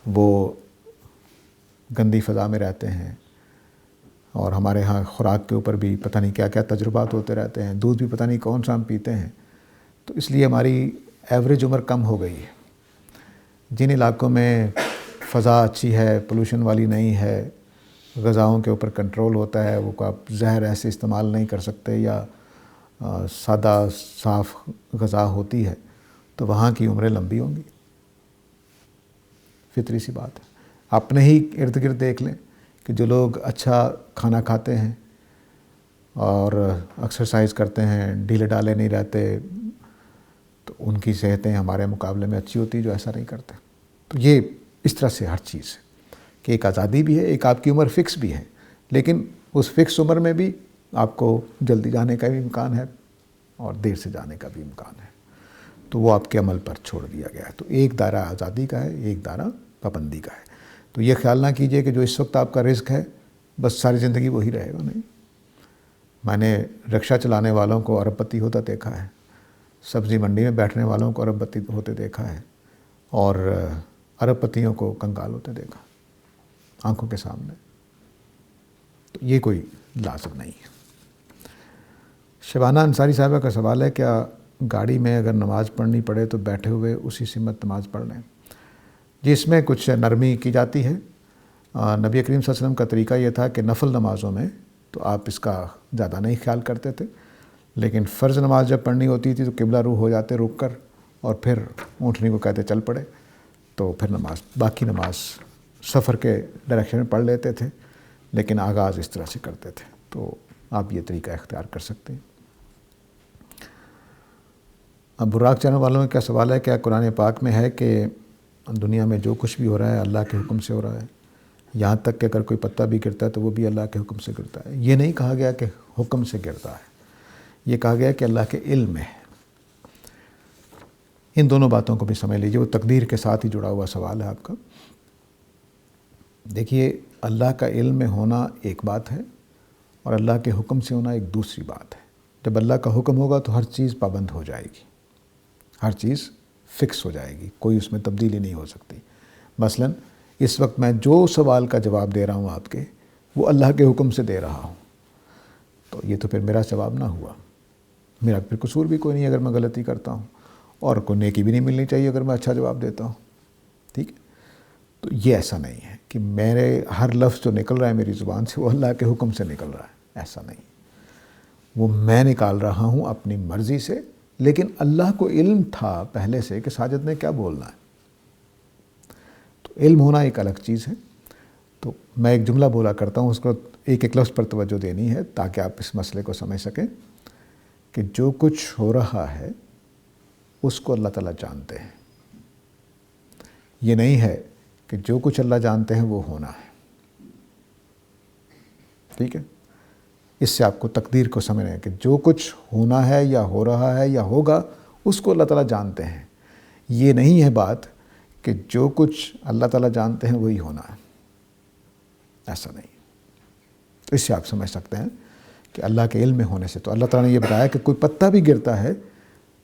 وہ گندی فضا میں رہتے ہیں، اور ہمارے ہاں خوراک کے اوپر بھی پتہ نہیں کیا کیا تجربات ہوتے رہتے ہیں، دودھ بھی پتہ نہیں کون سا ہم پیتے ہیں۔ تو اس لیے ہماری ایوریج عمر کم ہو گئی ہے۔ جن علاقوں میں فضا اچھی ہے، پولوشن والی نہیں ہے، غذاؤں کے اوپر کنٹرول ہوتا ہے، وہ آپ زہر ایسے استعمال نہیں کر سکتے، یا سادہ صاف غذا ہوتی ہے، تو وہاں کی عمریں لمبی ہوں گی، فطری سی بات ہے۔ اپنے ہی ارد گرد دیکھ لیں کہ جو لوگ اچھا کھانا کھاتے ہیں اور ایکسرسائز کرتے ہیں، ڈھیلے ڈالے نہیں رہتے، تو ان کی صحتیں ہمارے مقابلے میں اچھی ہوتی جو ایسا نہیں کرتے۔ تو یہ اس طرح سے ہر چیز ہے کہ ایک آزادی بھی ہے، ایک آپ کی عمر فکس بھی ہے، لیکن اس فکس عمر میں بھی آپ کو جلدی جانے کا بھی امکان ہے اور دیر سے جانے کا بھی امکان ہے۔ تو وہ آپ کے عمل پر چھوڑ دیا گیا ہے۔ تو ایک دائرہ آزادی کا ہے، ایک دائرہ پابندی کا ہے۔ تو یہ خیال نہ کیجئے کہ جو اس وقت آپ کا رزق ہے بس ساری زندگی وہی رہے گا، نہیں۔ میں نے رکشہ چلانے والوں کو ارب پتی ہوتا دیکھا ہے، سبزی منڈی میں بیٹھنے والوں کو ارب پتی ہوتے دیکھا ہے، اور ارب پتیوں کو کنگال ہوتے دیکھا آنکھوں کے سامنے۔ تو یہ کوئی لازم نہیں ہے۔ شبانہ انصاری صاحبہ کا سوال ہے، کیا گاڑی میں اگر نماز پڑھنی پڑے تو بیٹھے ہوئے اسی سمت نماز پڑھ لیں؟ جس میں کچھ نرمی کی جاتی ہے۔ نبی کریم صلی اللہ علیہ وسلم کا طریقہ یہ تھا کہ نفل نمازوں میں تو آپ اس کا زیادہ نہیں خیال کرتے تھے، لیکن فرض نماز جب پڑھنی ہوتی تھی تو قبلہ رو ہو جاتے رک کر، اور پھر اونٹنی کو کہتے چل پڑے، تو پھر باقی نماز سفر کے ڈائریکشن میں پڑھ لیتے تھے، لیکن آغاز اس طرح سے کرتے تھے۔ تو آپ یہ طریقہ اختیار کر سکتے ہیں۔ اب براق چینل والوں کا سوال ہے، کیا قرآن پاک میں ہے کہ دنیا میں جو کچھ بھی ہو رہا ہے اللہ کے حکم سے ہو رہا ہے، یہاں تک کہ اگر کوئی پتا بھی گرتا ہے تو وہ بھی اللہ کے حکم سے گرتا ہے؟ یہ نہیں کہا گیا کہ حکم سے گرتا ہے، یہ کہا گیا کہ اللہ کے علم میں ہے۔ ان دونوں باتوں کو بھی سمجھ لیجیے. وہ تقدیر کے ساتھ ہی جڑا ہوا سوال ہے آپ کا. دیکھیے اللہ کا علم میں ہونا ایک بات ہے اور اللہ کے حکم سے ہونا ایک دوسری بات ہے. جب اللہ کا حکم ہوگا تو ہر چیز پابند ہو جائے گی, ہر چیز فکس ہو جائے گی, کوئی اس میں تبدیلی نہیں ہو سکتی. مثلا اس وقت میں جو سوال کا جواب دے رہا ہوں آپ کے, وہ اللہ کے حکم سے دے رہا ہوں, تو یہ تو پھر میرا جواب نہ ہوا. میرا پھر قصور بھی کوئی نہیں اگر میں غلطی کرتا ہوں, اور کوئی نیکی بھی نہیں ملنی چاہیے اگر میں اچھا جواب دیتا ہوں. ٹھیک ہے, تو یہ ایسا نہیں ہے کہ میرے ہر لفظ جو نکل رہا ہے میری زبان سے وہ اللہ کے حکم سے نکل رہا ہے, ایسا نہیں. وہ میں نکال رہا ہوں اپنی مرضی سے, لیکن اللہ کو علم تھا پہلے سے کہ ساجد نے کیا بولنا ہے. تو علم ہونا ایک الگ چیز ہے. تو میں ایک جملہ بولا کرتا ہوں, اس کو ایک ایک لفظ پر توجہ دینی ہے تاکہ آپ اس مسئلے کو سمجھ سکیں کہ جو کچھ ہو رہا ہے اس کو اللہ تعالیٰ جانتے ہیں. یہ نہیں ہے کہ جو کچھ اللہ جانتے ہیں وہ ہونا ہے. ٹھیک ہے, اس سے آپ کو تقدیر کو سمجھنا ہے کہ جو کچھ ہونا ہے یا ہو رہا ہے یا ہوگا اس کو اللہ تعالیٰ جانتے ہیں. یہ نہیں ہے بات کہ جو کچھ اللہ تعالیٰ جانتے ہیں وہی ہونا ہے, ایسا نہیں. تو اس سے آپ سمجھ سکتے ہیں کہ اللہ کے علم میں ہونے سے تو اللہ تعالیٰ نے یہ بتایا کہ کوئی پتا بھی گرتا ہے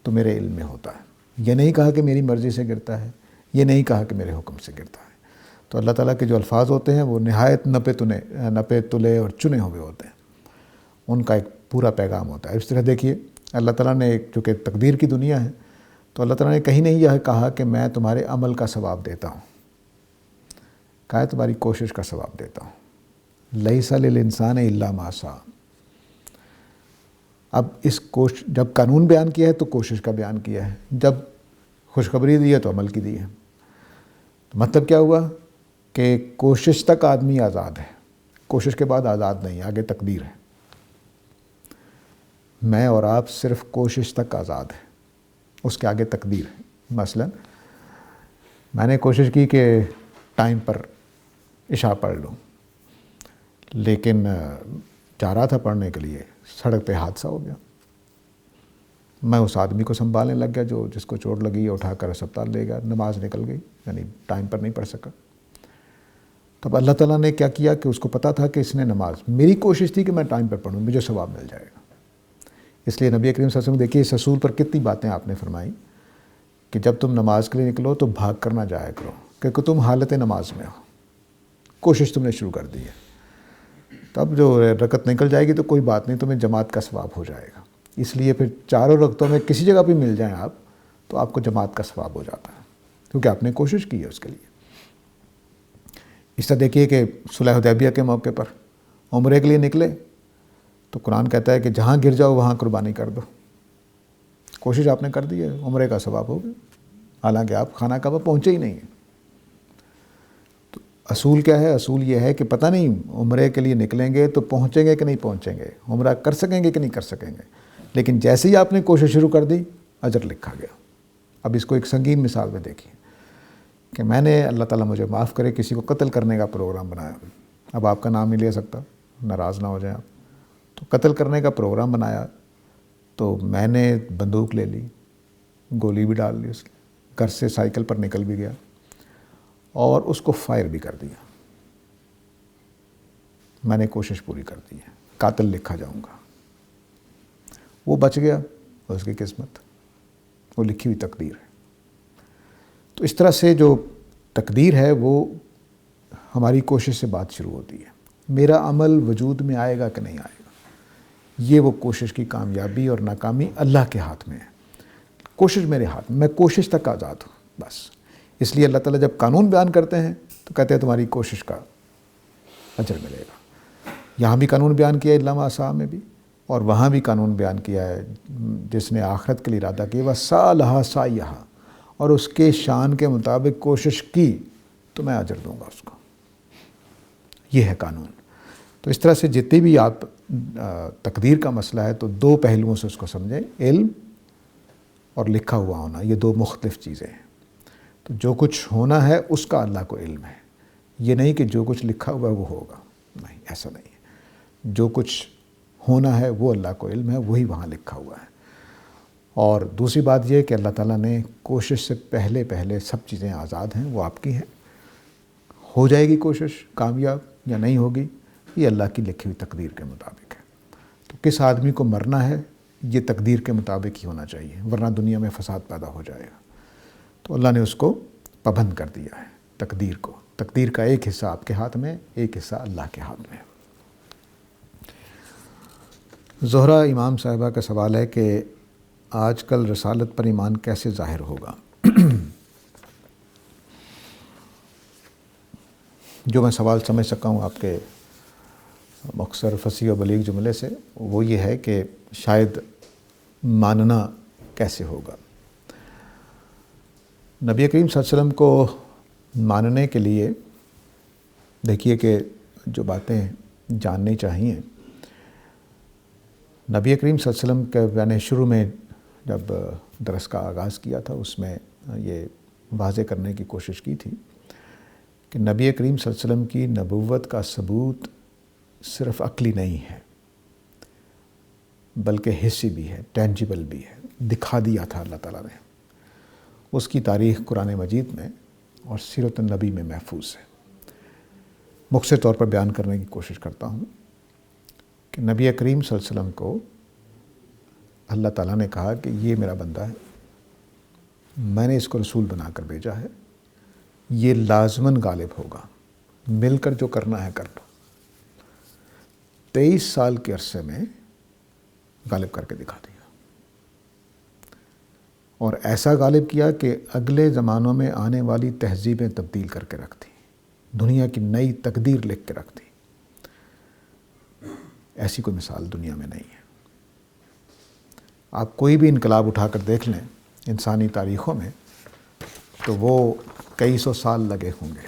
تو میرے علم میں ہوتا ہے. یہ نہیں کہا کہ میری مرضی سے گرتا ہے, یہ نہیں کہا کہ میرے حکم سے گرتا ہے. تو اللہ تعالیٰ کے جو الفاظ ہوتے ہیں وہ نہایت نپے تلے اور چنے ہوئے ہوتے ہیں, ان کا ایک پورا پیغام ہوتا ہے. اس طرح دیکھیے اللہ تعالیٰ نے ایک چونکہ تقدیر کی دنیا ہے تو اللہ تعالیٰ نے کہیں نہیں یہ کہا کہ میں تمہارے عمل کا ثواب دیتا ہوں, کہا ہے تمہاری کوشش کا ثواب دیتا ہوں. لیس للانسان الا ما سعی. اب جب قانون بیان کیا ہے تو کوشش کا بیان کیا ہے, جب خوشخبری دی ہے تو عمل کی دی ہے. مطلب کیا ہوا کہ کوشش تک آدمی آزاد ہے, کوشش کے بعد آزاد نہیں, آگے تقدیر ہے. میں اور آپ صرف کوشش تک آزاد ہیں, اس کے آگے تقدیر ہے. مثلا میں نے کوشش کی کہ ٹائم پر عشاء پڑھ لوں, لیکن جا رہا تھا پڑھنے کے لیے, سڑک پہ حادثہ ہو گیا. میں اس آدمی کو سنبھالنے لگ گیا جو جس کو چوٹ لگی ہے, اٹھا کر اسپتال لے گیا, نماز نکل گئی, یعنی ٹائم پر نہیں پڑھ سکا. تب اللہ تعالیٰ نے کیا کیا کہ اس کو پتا تھا کہ اس نے نماز, میری کوشش تھی کہ میں ٹائم پر پڑھوں, مجھے ثواب مل جائے گا. اس لیے نبی کریم صلی اللہ علیہ وسلم دیکھیے اس اصول پر کتنی باتیں آپ نے فرمائی کہ جب تم نماز کے لیے نکلو تو بھاگ کر نہ جایا کرو, کیونکہ تم حالت نماز میں ہو, کوشش تم نے شروع کر دی ہے. تب جو رکعت نکل جائے گی تو کوئی بات نہیں, تمہیں جماعت کا ثواب ہو جائے گا. اس لیے پھر چاروں رکعتوں میں کسی جگہ بھی مل جائیں آپ تو آپ کو جماعت کا ثواب ہو جاتا ہے, کیونکہ آپ نے کوشش کی ہے اس کے لیے. اس طرح دیکھیے کہ صلح حدیبیہ کے موقع پر عمرے کے لیے نکلے تو قرآن کہتا ہے کہ جہاں گر جاؤ وہاں قربانی کر دو. کوشش آپ نے کر دی ہے, عمرے کا ثواب ہو گیا, حالانکہ آپ خانہ کعبہ پہنچے ہی نہیں ہیں. تو اصول کیا ہے؟ اصول یہ ہے کہ پتہ نہیں عمرے کے لیے نکلیں گے تو پہنچیں گے کہ نہیں پہنچیں گے, عمرہ کر سکیں گے کہ نہیں کر سکیں گے, لیکن جیسے ہی آپ نے کوشش شروع کر دی اجر لکھا گیا. اب اس کو ایک سنگین مثال میں دیکھیے کہ میں نے, اللہ تعالیٰ مجھے معاف کرے, کسی کو قتل کرنے کا پروگرام بنایا. اب آپ کا نام نہیں لے سکتا, ناراض نہ ہو جائیں آپ. تو قتل کرنے کا پروگرام بنایا تو میں نے بندوق لے لی, گولی بھی ڈال لی, اس گھر سے سائیکل پر نکل بھی گیا اور اس کو فائر بھی کر دیا. میں نے کوشش پوری کر دی ہے, قاتل لکھا جاؤں گا. وہ بچ گیا, اس کی قسمت, وہ لکھی ہوئی تقدیر ہے. تو اس طرح سے جو تقدیر ہے وہ ہماری کوشش سے بات شروع ہوتی ہے. میرا عمل وجود میں آئے گا کہ نہیں آئے گا, یہ وہ کوشش کی کامیابی اور ناکامی اللہ کے ہاتھ میں ہے. کوشش میرے ہاتھ میں کوشش تک آزاد ہوں بس. اس لیے اللہ تعالیٰ جب قانون بیان کرتے ہیں تو کہتے ہیں تمہاری کوشش کا اجر ملے گا. یہاں بھی قانون بیان کیا ہے الا ما سعی میں بھی, اور وہاں بھی قانون بیان کیا ہے جس نے آخرت کے لیے ارادہ کیا وَسَعَىٰ سَعْیَہَا, اور اس کے شان کے مطابق کوشش کی تو میں اجر دوں گا اس کو. یہ ہے قانون. تو اس طرح سے جتنی بھی آپ تقدیر کا مسئلہ ہے تو دو پہلوؤں سے اس کو سمجھیں, علم اور لکھا ہوا ہونا, یہ دو مختلف چیزیں ہیں. تو جو کچھ ہونا ہے اس کا اللہ کو علم ہے, یہ نہیں کہ جو کچھ لکھا ہوا ہے وہ ہوگا, نہیں, ایسا نہیں ہے. جو کچھ ہونا ہے وہ اللہ کو علم ہے, وہی وہاں لکھا ہوا ہے. اور دوسری بات یہ کہ اللہ تعالیٰ نے کوشش سے پہلے سب چیزیں آزاد ہیں، وہ آپ کی ہیں. ہو جائے گی کوشش کامیاب یا نہیں ہوگی، یہ اللہ کی لکھی ہوئی تقدیر کے مطابق ہے. تو کس آدمی کو مرنا ہے یہ تقدیر کے مطابق ہی ہونا چاہیے، ورنہ دنیا میں فساد پیدا ہو جائے گا. تو اللہ نے اس کو پابند کر دیا ہے تقدیر کو. تقدیر کا ایک حصہ آپ کے ہاتھ میں، ایک حصہ اللہ کے ہاتھ میں. زہرا امام صاحبہ کا سوال ہے کہ آج کل رسالت پر ایمان کیسے ظاہر ہوگا؟ جو میں سوال سمجھ سکا ہوں آپ کے مختصر فصیح و بلیغ جملے سے، وہ یہ ہے کہ شاید ماننا کیسے ہوگا. نبی کریم صلی اللہ علیہ وسلم کو ماننے کے لیے دیکھیے کہ جو باتیں جاننی چاہیے. نبی کریم صلی اللہ علیہ وسلم کے میں نے شروع میں جب درس کا آغاز کیا تھا اس میں یہ واضح کرنے کی کوشش کی تھی کہ نبی کریم صلی اللہ علیہ وسلم کی نبوت کا ثبوت صرف عقلی نہیں ہے بلکہ حسی بھی ہے، ٹینجیبل بھی ہے. دکھا دیا تھا اللہ تعالیٰ نے. اس کی تاریخ قرآن مجید میں اور سیرت النبی میں محفوظ ہے. مختصر طور پر بیان کرنے کی کوشش کرتا ہوں کہ نبی کریم صلی اللہ علیہ وسلم کو اللہ تعالیٰ نے کہا کہ یہ میرا بندہ ہے، میں نے اس کو رسول بنا کر بھیجا ہے، یہ لازماً غالب ہوگا، مل کر جو کرنا ہے کر لو. 23 سال کے عرصے میں غالب کر کے دکھا دیا، اور ایسا غالب کیا کہ اگلے زمانوں میں آنے والی تہذیبیں تبدیل کر کے رکھ دی، دنیا کی نئی تقدیر لکھ کے رکھ دی. ایسی کوئی مثال دنیا میں نہیں ہے. آپ کوئی بھی انقلاب اٹھا کر دیکھ لیں انسانی تاریخوں میں تو وہ کئی سو سال لگے ہوں گے.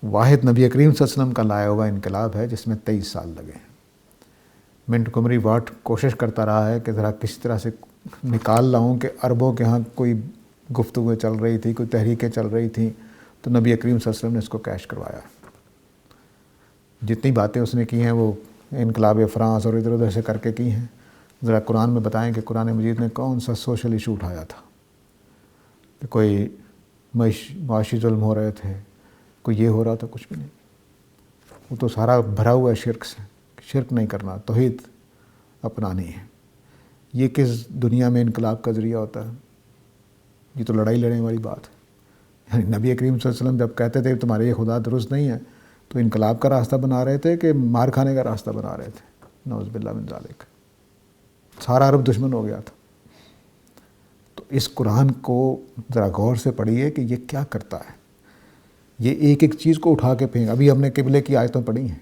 واحد نبی کریم صلی اللہ علیہ وسلم کا لایا ہوا انقلاب ہے جس میں 23 سال لگے ہیں. منٹگومری واٹ کوشش کرتا رہا ہے کہ ذرا کس طرح سے نکال لاؤں کہ عربوں کے ہاں کوئی گفتگو چل رہی تھی، کوئی تحریکیں چل رہی تھیں، تو نبی کریم صلی اللہ علیہ وسلم نے اس کو کیش کروایا. جتنی باتیں اس نے کی ہیں وہ انقلاب فرانس اور ادھر ادھر سے کر کے کی ہیں. ذرا قرآن میں بتائیں کہ قرآن مجید نے کون سا سوشل ایشو اٹھایا تھا کہ کوئی معاشی ظلم ہو رہے تھے، کوئی یہ ہو رہا تھا؟ کچھ بھی نہیں. وہ تو سارا بھرا ہوا ہے شرک سے. شرک نہیں کرنا، توحید اپنانی ہے. یہ کس دنیا میں انقلاب کا ذریعہ ہوتا ہے؟ یہ تو لڑائی لڑنے والی بات ہے. یعنی نبی کریم صلی اللہ علیہ وسلم جب کہتے تھے تمہارے یہ خدا درست نہیں ہے تو انقلاب کا راستہ بنا رہے تھے کہ مار کھانے کا راستہ بنا رہے تھے؟ نعوذ باللہ من ذالک. سارا عرب دشمن ہو گیا تھا. تو اس قرآن کو ذرا غور سے پڑھیے کہ یہ کیا کرتا ہے. یہ ایک ایک چیز کو اٹھا کے پھینک. ابھی ہم نے قبلے کی آیتیں پڑھی ہیں،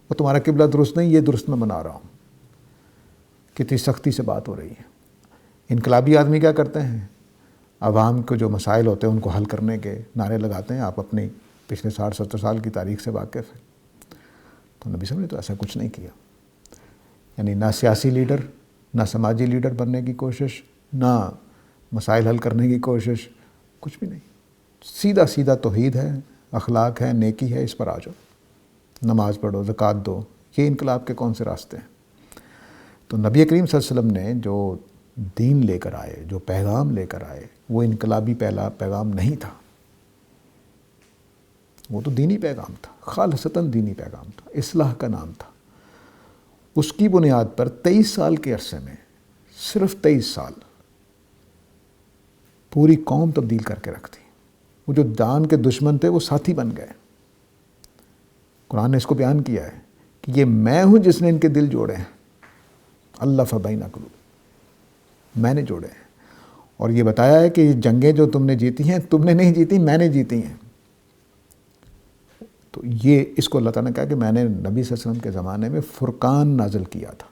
وہ تمہارا قبلہ درست نہیں، یہ درست میں بنا رہا ہوں. کتنی سختی سے بات ہو رہی ہے. انقلابی آدمی کیا کرتے ہیں؟ عوام کو جو مسائل ہوتے ہیں ان کو حل کرنے کے نعرے لگاتے ہیں. آپ اپنی پچھلے 60-70 سال کی تاریخ سے واقف ہیں. تو نبی صلی اللہ علیہ وسلم نے تو ایسا کچھ نہیں کیا. یعنی نہ سیاسی لیڈر، نہ سماجی لیڈر بننے کی کوشش، نہ مسائل حل کرنے کی کوشش، کچھ بھی نہیں. سیدھا سیدھا توحید ہے، اخلاق ہے، نیکی ہے، اس پر آ جاؤ، نماز پڑھو، زکوٰۃ دو. یہ انقلاب کے کون سے راستے ہیں؟ تو نبی کریم صلی اللہ علیہ وسلم نے جو دین لے کر آئے، جو پیغام لے کر آئے، وہ انقلابی پیغام نہیں تھا. وہ تو دینی پیغام تھا، خالصتاً دینی پیغام تھا، اصلاح کا نام تھا. اس کی بنیاد پر 23 سال کے عرصے میں، صرف 23 سال، پوری قوم تبدیل کر کے رکھ دی. وہ جو جان کے دشمن تھے وہ ساتھی بن گئے. قرآن نے اس کو بیان کیا ہے کہ یہ میں ہوں جس نے ان کے دل جوڑے ہیں. الف بین قلوب، میں نے جوڑے ہیں. اور یہ بتایا ہے کہ یہ جنگیں جو تم نے جیتی ہیں تم نے نہیں جیتی، میں نے جیتی ہیں. تو یہ اس کو اللہ تعالیٰ نے کہا کہ میں نے نبی صلی اللہ علیہ وسلم کے زمانے میں فرقان نازل کیا تھا.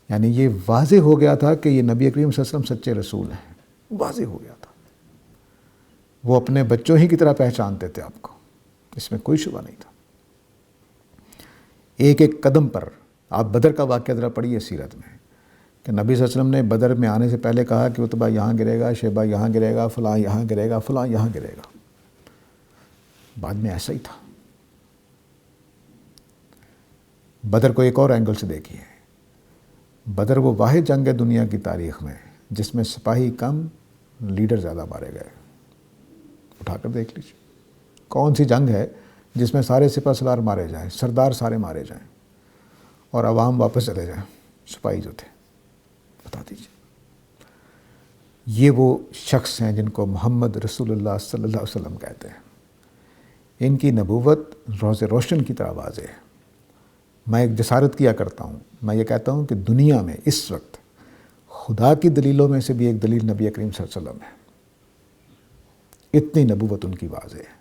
یعنی یہ واضح ہو گیا تھا کہ یہ نبی کریم صلی اللہ علیہ وسلم سچے رسول ہیں. واضح ہو گیا تھا. وہ اپنے بچوں ہی کی طرح پہچانتے تھے آپ کو، اس میں کوئی شبہ نہیں تھا. ایک ایک قدم پر آپ بدر کا واقعہ ذرا پڑھیے سیرت میں کہ نبی صلی اللہ علیہ وسلم نے بدر میں آنے سے پہلے کہا کہ اتبا یہاں گرے گا، شیبہ یہاں گرے گا، فلاں یہاں گرے گا، فلاں یہاں گرے گا. بعد میں ایسا ہی تھا. بدر کو ایک اور اینگل سے دیکھیے. بدر وہ واحد جنگ ہے دنیا کی تاریخ میں جس میں سپاہی کم لیڈر زیادہ مارے گئے. اٹھا کر دیکھ لیجیے کون سی جنگ ہے جس میں سارے سپہ سالار مارے جائیں, سردار سارے مارے جائیں اور عوام واپس چلے جائیں. سپاہی جو تھے, بتا دیجیے. یہ وہ شخص ہیں جن کو محمد رسول اللہ صلی اللہ علیہ وسلم کہتے ہیں. ان کی نبوت روز روشن کی طرح واضح ہے. میں ایک جسارت کیا کرتا ہوں, میں یہ کہتا ہوں کہ دنیا میں اس وقت خدا کی دلیلوں میں سے بھی ایک دلیل نبی کریم صلی اللہ علیہ وسلم ہے. اتنی نبوت ان کی واضح ہے.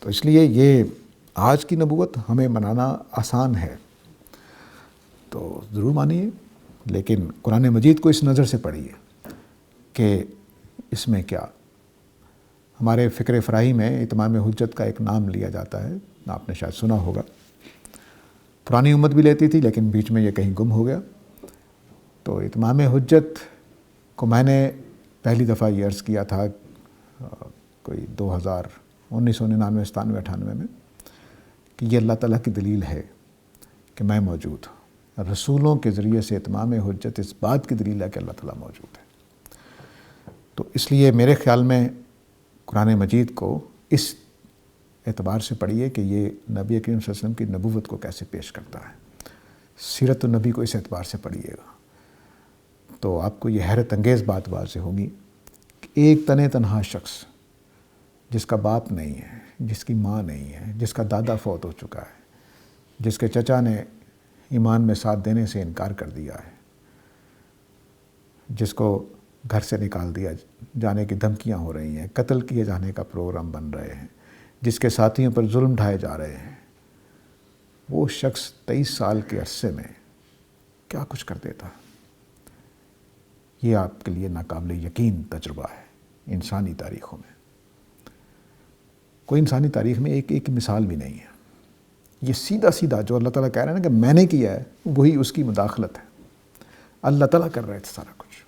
تو اس لیے یہ آج کی نبوت ہمیں منانا آسان ہے تو ضرور مانیے, لیکن قرآن مجید کو اس نظر سے پڑھیے کہ اس میں کیا. ہمارے فکر فراہی میں اتمام حجت کا ایک نام لیا جاتا ہے, آپ نے شاید سنا ہوگا. پرانی امت بھی لیتی تھی لیکن بیچ میں یہ کہیں گم ہو گیا. تو اتمام حجت کو میں نے پہلی دفعہ یہ عرض کیا تھا کوئی 1999 97 میں کہ یہ اللہ تعالیٰ کی دلیل ہے کہ میں موجود ہوں. رسولوں کے ذریعے سے اتمام حجت اس بات کی دلیل ہے کہ اللہ تعالیٰ موجود ہے. تو اس لیے میرے خیال میں قرآن مجید کو اس اعتبار سے پڑھیے کہ یہ نبی کریم صلی اللہ علیہ وسلم کی نبوت کو کیسے پیش کرتا ہے. سیرت النبی کو اس اعتبار سے پڑھیے گا تو آپ کو یہ حیرت انگیز بات واضح ہوگی کہ ایک تنہا شخص جس کا باپ نہیں ہے, جس کی ماں نہیں ہے, جس کا دادا فوت ہو چکا ہے, جس کے چچا نے ایمان میں ساتھ دینے سے انکار کر دیا ہے, جس کو گھر سے نکال دیا جانے کی دھمکیاں ہو رہی ہیں, قتل کیے جانے کا پروگرام بن رہے ہیں, جس کے ساتھیوں پر ظلم ڈھائے جا رہے ہیں, وہ شخص 23 سال کے عرصے میں کیا کچھ کر دیتا. یہ آپ کے لیے ناقابل یقین تجربہ ہے. انسانی تاریخوں میں کوئی انسانی تاریخ میں ایک مثال بھی نہیں ہے. یہ سیدھا جو اللہ تعالیٰ کہہ رہے ہیں نا کہ میں نے کیا ہے, وہی اس کی مداخلت ہے. اللہ تعالیٰ کر رہے تھے سارا کچھ.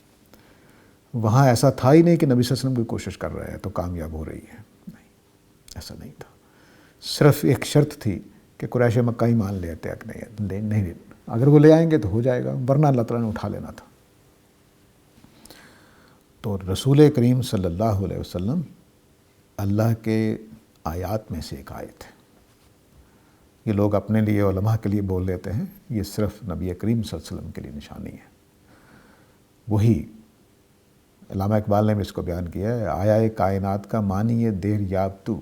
وہاں ایسا تھا ہی نہیں کہ نبی صلی اللہ علیہ وسلم کوئی کوشش کر رہے ہیں تو کامیاب ہو رہی ہے. نہیں, ایسا نہیں تھا. صرف ایک شرط تھی کہ قریش مکہ ہی مان لیتے کہ نہیں, اگر وہ لے آئیں گے تو ہو جائے گا, ورنہ اللہ تعالیٰ نے اٹھا لینا تھا. تو رسول کریم صلی اللہ علیہ وسلم اللہ کے آیات میں سے ایک آیت ہے. یہ لوگ اپنے لیے علماء کے لیے بول لیتے ہیں, یہ صرف نبی کریم صلی اللہ علیہ وسلم کے لیے نشانی ہے. وہی علامہ اقبال نے بھی اس کو بیان کیا ہے, آیا کائنات کا معنی یہ دیر یاب تو,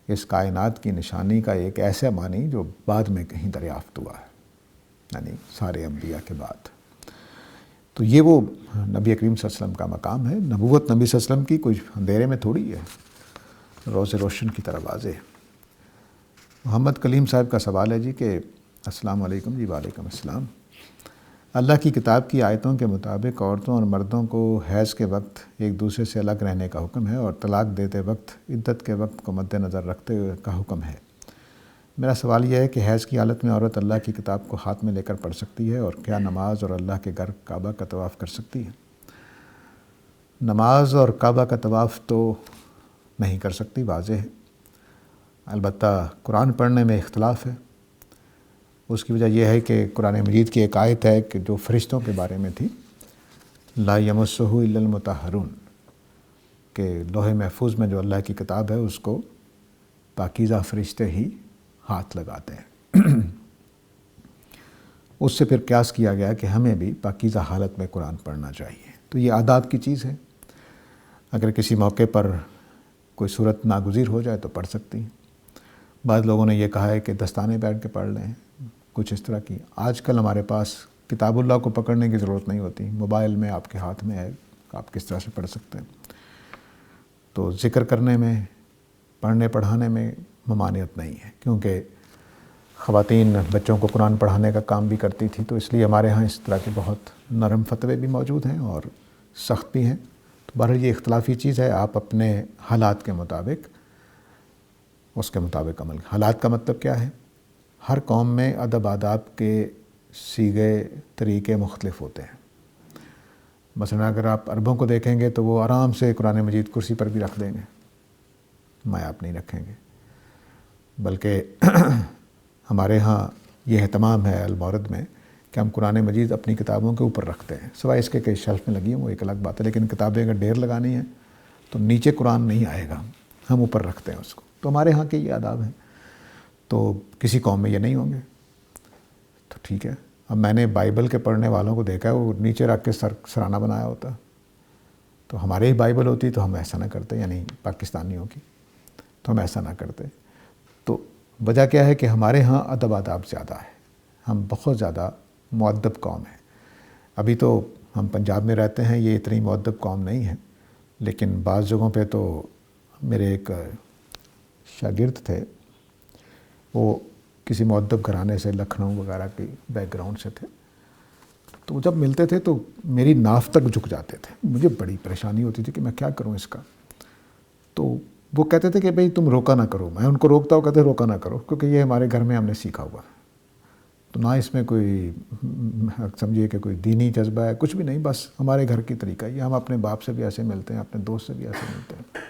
اس کائنات کی نشانی کا ایک ایسا معنی جو بعد میں کہیں دریافت ہوا ہے, یعنی سارے انبیاء کے بعد. تو یہ وہ نبی کریم صلی اللہ علیہ وسلم کا مقام ہے. نبوت نبی صلی اللہ علیہ وسلم کی کوئی اندھیرے میں تھوڑی ہے, روز روشن کی طرح واضح ہے. محمد کلیم صاحب کا سوال ہے جی کہ السلام علیکم. جی وعلیکم السلام. اللہ کی کتاب کی آیتوں کے مطابق عورتوں اور مردوں کو حیض کے وقت ایک دوسرے سے الگ رہنے کا حکم ہے اور طلاق دیتے وقت عدت کے وقت کو مد نظر رکھتے ہوئے کا حکم ہے. میرا سوال یہ ہے کہ حیض کی حالت میں عورت اللہ کی کتاب کو ہاتھ میں لے کر پڑھ سکتی ہے, اور کیا نماز اور اللہ کے گھر کعبہ کا طواف کر سکتی ہے؟ نماز اور کعبہ کا طواف تو نہیں کر سکتی, واضح ہے. البتہ قرآن پڑھنے میں اختلاف ہے. اس کی وجہ یہ ہے کہ قرآن مجید کی ایک آیت ہے کہ جو فرشتوں کے بارے میں تھی, لا یمسہ الا المطہرون, کہ لوح محفوظ میں جو اللہ کی کتاب ہے اس کو پاکیزہ فرشتے ہی ہاتھ لگاتے ہیں. اس سے پھر قیاس کیا گیا کہ ہمیں بھی پاکیزہ حالت میں قرآن پڑھنا چاہیے. تو یہ عادات کی چیز ہے. اگر کسی موقع پر کوئی صورت ناگزیر ہو جائے تو پڑھ سکتی ہیں. بعض لوگوں نے یہ کہا ہے کہ دستانے بیٹھ کے پڑھ لیں, کچھ اس طرح کی. آج کل ہمارے پاس کتاب اللہ کو پکڑنے کی ضرورت نہیں ہوتی, موبائل میں آپ کے ہاتھ میں ہے, آپ کس طرح سے پڑھ سکتے ہیں. تو ذکر کرنے میں, پڑھنے پڑھانے میں ممانعت نہیں ہے, کیونکہ خواتین بچوں کو قرآن پڑھانے کا کام بھی کرتی تھی. تو اس لیے ہمارے ہاں اس طرح کے بہت نرم فتوے بھی موجود ہیں اور سخت بھی ہیں. تو بہرحال یہ اختلافی چیز ہے, آپ اپنے حالات کے مطابق اس کے مطابق عمل. حالات کا مطلب کیا ہے؟ ہر قوم میں ادب آداب کے سیغے طریقے مختلف ہوتے ہیں. مثلا اگر آپ عربوں کو دیکھیں گے تو وہ آرام سے قرآن مجید کرسی پر بھی رکھ دیں گے, میں آپ نہیں رکھیں گے. بلکہ ہمارے ہاں یہ اہتمام ہے المورد میں کہ ہم قرآن مجید اپنی کتابوں کے اوپر رکھتے ہیں، سوائے اس کے کئی شیلف میں لگی ہیں وہ ایک الگ بات ہے، لیکن کتابیں اگر ڈھیر لگانی ہیں تو نیچے قرآن نہیں آئے گا، ہم اوپر رکھتے ہیں اس کو. تو ہمارے ہاں کے یہ آداب ہیں، تو کسی قوم میں یہ نہیں ہوں گے. تو ٹھیک ہے. اب میں نے بائبل کے پڑھنے والوں کو دیکھا ہے وہ نیچے رکھ کے سرانہ بنایا ہوتا. تو ہمارے ہی بائبل ہوتی تو ہم ایسا نہ کرتے، یعنی پاکستانیوں کی، تو ہم ایسا نہ کرتے. تو وجہ کیا ہے کہ ہمارے ہاں ادب آداب زیادہ ہے، ہم بہت زیادہ مؤدب قوم ہیں. ابھی تو ہم پنجاب میں رہتے ہیں، یہ اتنی مؤدب قوم نہیں ہے، لیکن بعض جگہوں پہ تو میرے ایک شاگرد تھے، وہ کسی مؤدب گھرانے سے، لکھنؤ وغیرہ کی بیک گراؤنڈ سے تھے. تو جب ملتے تھے تو میری ناف تک جھک جاتے تھے. مجھے بڑی پریشانی ہوتی تھی کہ میں کیا کروں اس کا. تو وہ کہتے تھے کہ بھئی تم روکا نہ کرو. میں ان کو روکتا ہوں، کہتے روکا نہ کرو، کیونکہ یہ ہمارے گھر میں ہم نے سیکھا ہوا ہے. تو نہ اس میں کوئی سمجھیے کہ کوئی دینی جذبہ ہے، کچھ بھی نہیں، بس ہمارے گھر کی طریقہ یہ، ہم اپنے باپ سے بھی ایسے ملتے ہیں، اپنے دوست سے بھی ایسے ملتے ہیں.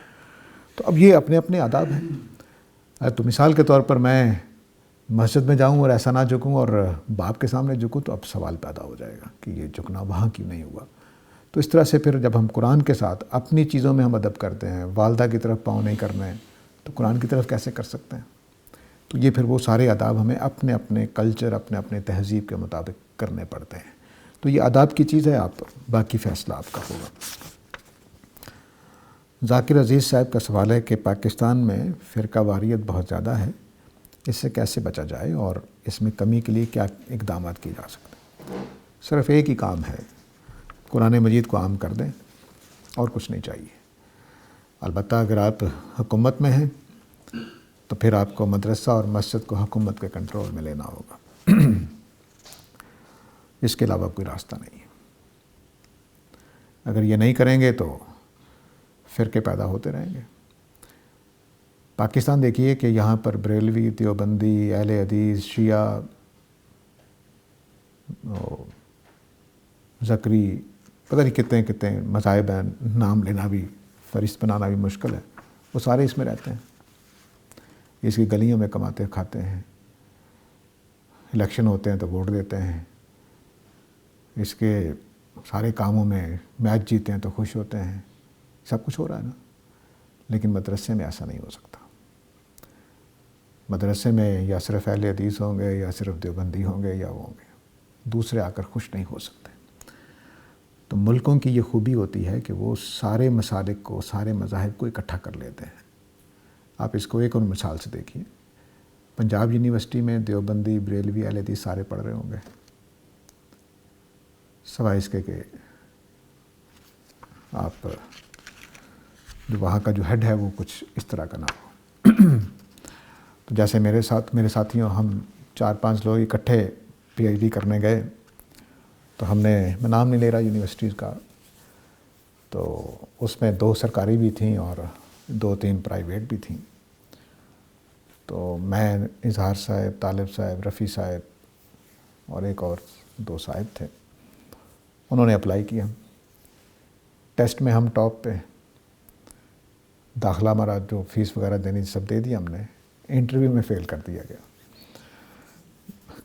تو اب یہ اپنے اپنے آداب ہیں. تو مثال کے طور پر میں مسجد میں جاؤں اور ایسا نہ جھکوں اور باپ کے سامنے جھکوں تو اب سوال پیدا ہو جائے گا کہ یہ جھکنا وہاں کیوں نہیں ہوا. تو اس طرح سے پھر جب ہم قرآن کے ساتھ اپنی چیزوں میں ہم ادب کرتے ہیں، والدہ کی طرف پاؤں نہیں کرنا ہے، تو قرآن کی طرف کیسے کر سکتے ہیں؟ تو یہ پھر وہ سارے آداب ہمیں اپنے اپنے کلچر، اپنے اپنے تہذیب کے مطابق کرنے پڑتے ہیں. تو یہ آداب کی چیز ہے، آپ باقی فیصلہ آپ کا ہوگا. ذاکر عزیز صاحب کا سوال ہے کہ پاکستان میں فرقہ واریت بہت زیادہ ہے، اس سے کیسے بچا جائے اور اس میں کمی کے لیے کیا اقدامات کیے جا سکتے ہیں؟ صرف ایک ہی کام ہے، قرآن مجید کو عام کر دیں اور کچھ نہیں چاہیے. البتہ اگر آپ حکومت میں ہیں تو پھر آپ کو مدرسہ اور مسجد کو حکومت کے کنٹرول میں لینا ہوگا. اس کے علاوہ کوئی راستہ نہیں ہے. اگر یہ نہیں کریں گے تو فرقے پیدا ہوتے رہیں گے. پاکستان دیکھیے کہ یہاں پر بریلوی، دیوبندی، اہل حدیث، شیعہ، زکری، پتہ نہیں کتنے کتنے مذاہب ہیں، نام لینا بھی، فہرست بنانا بھی مشکل ہے. وہ سارے اس میں رہتے ہیں، اس کی گلیوں میں کماتے کھاتے ہیں، الیکشن ہوتے ہیں تو ووٹ دیتے ہیں، اس کے سارے کاموں میں میچ جیتے ہیں تو خوش ہوتے ہیں. سب کچھ ہو رہا ہے نا. لیکن مدرسے میں ایسا نہیں ہو سکتا. مدرسے میں یا صرف اہل حدیث ہوں گے یا صرف دیوبندی ہوں گے یا وہ ہوں گے، دوسرے آ کر خوش نہیں ہو سکتے. تو ملکوں کی یہ خوبی ہوتی ہے کہ وہ سارے مسالک کو، سارے مذاہب کو اکٹھا کر لیتے ہیں. آپ اس کو ایک اور مثال سے دیکھیے، پنجاب یونیورسٹی میں دیوبندی، بریلوی، اہل حدیث سارے پڑھ رہے ہوں گے، سوائے اس کے کہ آپ جو وہاں کا جو ہیڈ ہے وہ کچھ اس طرح کا نہ ہو. تو جیسے میرے ساتھیوں، ہم 4-5 لوگ اکٹھے پی ایچ ڈی کرنے گئے، تو ہم نے، میں نام نہیں لے رہا یونیورسٹیز کا، تو اس میں 2 سرکاری بھی تھیں اور 2-3 پرائیویٹ بھی تھیں. تو میں، اظہار صاحب، طالب صاحب، رفیع صاحب اور ایک اور 2 صاحب تھے، انہوں نے اپلائی کیا. ٹیسٹ میں ہم ٹاپ پہ، داخلہ ہمارا جو فیس وغیرہ دینی سب دے دیا ہم نے، انٹرویو میں فیل کر دیا گیا.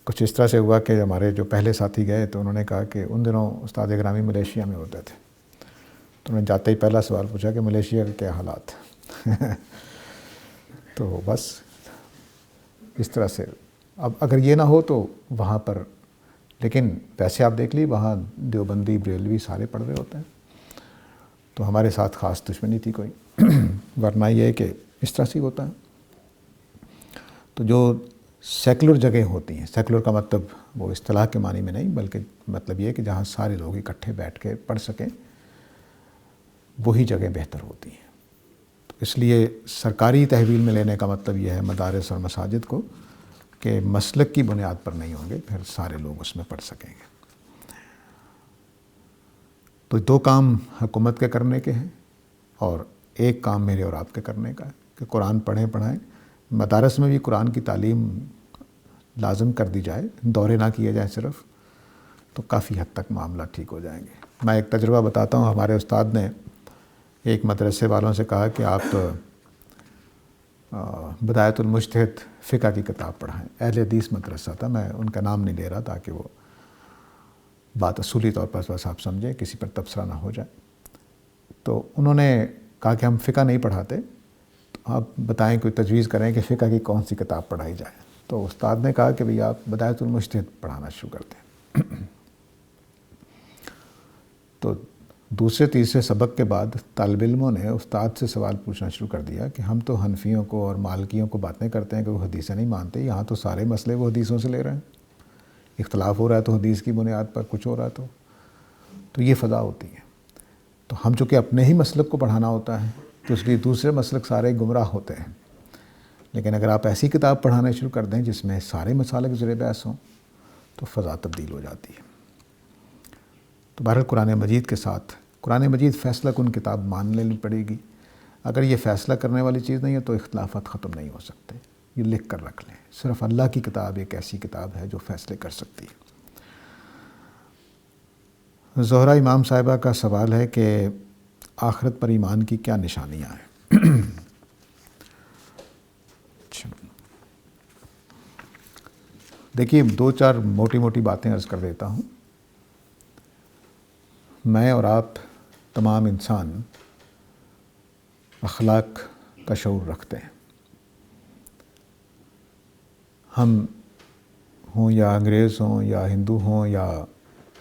کچھ اس طرح سے ہوا کہ ہمارے جو پہلے ساتھی گئے تو انہوں نے کہا کہ ان دنوں استاد گرامی ملیشیا میں ہوتے تھے، تو انہوں نے جاتے ہی پہلا سوال پوچھا کہ ملیشیا کے کیا حالات. تو بس اس طرح سے. اب اگر یہ نہ ہو تو وہاں پر، لیکن ویسے آپ دیکھ لی وہاں دیوبندی، بریلوی سارے پڑھ رہے ہوتے ہیں، تو ہمارے ساتھ خاص دشمنی تھی کوئی. ورنہ یہ ہے کہ اس طرح سے ہوتا ہے. تو جو سیکولر جگہ ہوتی ہیں، سیکولر کا مطلب وہ اصطلاح کے معنی میں نہیں، بلکہ مطلب یہ ہے کہ جہاں سارے لوگ اکٹھے بیٹھ کے پڑھ سکیں، وہی جگہ بہتر ہوتی ہیں. تو اس لیے سرکاری تحویل میں لینے کا مطلب یہ ہے مدارس اور مساجد کو، کہ مسلک کی بنیاد پر نہیں ہوں گے، پھر سارے لوگ اس میں پڑھ سکیں گے. تو 2 کام حکومت کے کرنے کے ہیں اور ایک کام میرے اور آپ کے کرنے کا ہے کہ قرآن پڑھائیں. مدارس میں بھی قرآن کی تعلیم لازم کر دی جائے، دورے نہ کیے جائیں صرف، تو کافی حد تک معاملہ ٹھیک ہو جائیں گے. میں ایک تجربہ بتاتا ہوں. ہمارے استاد نے ایک مدرسے والوں سے کہا کہ آپ بدایت المجتہد فقہ کی کتاب پڑھائیں. اہل حدیث مدرسہ تھا، میں ان کا نام نہیں لے رہا تاکہ وہ بات اصولی طور پر بس آپ سمجھیں، کسی پر تبصرہ نہ ہو جائے۔ تو انہوں نے کہا کہ ہم فقہ نہیں پڑھاتے، تو آپ بتائیں، کوئی تجویز کریں کہ فقہ کی کون سی کتاب پڑھائی جائے۔ تو استاد نے کہا کہ بھئی آپ بدایۃ المجتہد پڑھانا شروع کر دیں۔ تو دوسرے تیسرے سبق کے بعد طالب علموں نے استاد سے سوال پوچھنا شروع کر دیا کہ ہم تو حنفیوں کو اور مالکیوں کو باتیں کرتے ہیں کہ وہ حدیثیں نہیں مانتے، یہاں تو سارے مسئلے وہ حدیثوں سے لے رہے ہیں، اختلاف ہو رہا ہے تو حدیث کی بنیاد پر، کچھ ہو رہا ہے تو یہ فضا ہوتی ہے۔ تو ہم چونکہ اپنے ہی مسلک کو پڑھانا ہوتا ہے تو اس لیے دوسرے مسلک سارے گمراہ ہوتے ہیں، لیکن اگر آپ ایسی کتاب پڑھانا شروع کر دیں جس میں سارے مسالک زیر بحث ہوں تو فضا تبدیل ہو جاتی ہے۔ تو بہرحال قرآن مجید کے ساتھ، قرآن مجید فیصلہ کن کتاب مان لینی پڑے گی۔ اگر یہ فیصلہ کرنے والی چیز نہیں ہے تو اختلافات ختم نہیں ہو سکتے، یہ لکھ کر رکھ لیں۔ صرف اللہ کی کتاب ایک ایسی کتاب ہے جو فیصلے کر سکتی ہے۔ زہرا امام صاحبہ کا سوال ہے کہ آخرت پر ایمان کی کیا نشانیاں ہیں؟ دیکھیے، دو چار موٹی موٹی باتیں عرض کر دیتا ہوں۔ میں اور آپ تمام انسان اخلاق کا شعور رکھتے ہیں۔ ہم ہوں یا انگریز ہوں یا ہندو ہوں یا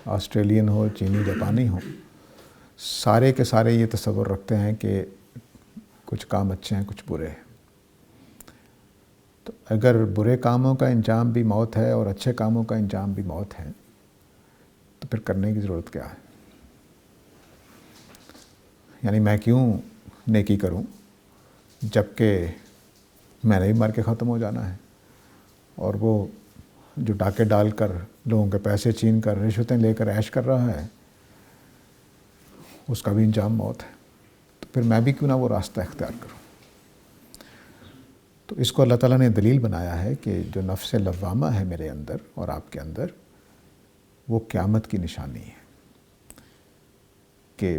آسٹریلین ہو، چینی، جاپانی ہوں، سارے کے سارے یہ تصور رکھتے ہیں کہ کچھ کام اچھے ہیں، کچھ برے ہیں۔ تو اگر برے کاموں کا انجام بھی موت ہے اور اچھے کاموں کا انجام بھی موت ہے تو پھر کرنے کی ضرورت کیا ہے؟ یعنی میں کیوں نیکی کروں جبکہ میں نے بھی مر کے ختم ہو جانا ہے، اور وہ جو ڈاکے ڈال کر لوگوں کے پیسے چھین کر رشوتیں لے کر عیش کر رہا ہے اس کا بھی انجام موت ہے، تو پھر میں بھی کیوں نہ وہ راستہ اختیار کروں۔ تو اس کو اللہ تعالیٰ نے دلیل بنایا ہے کہ جو نفس لوامہ ہے میرے اندر اور آپ کے اندر، وہ قیامت کی نشانی ہے کہ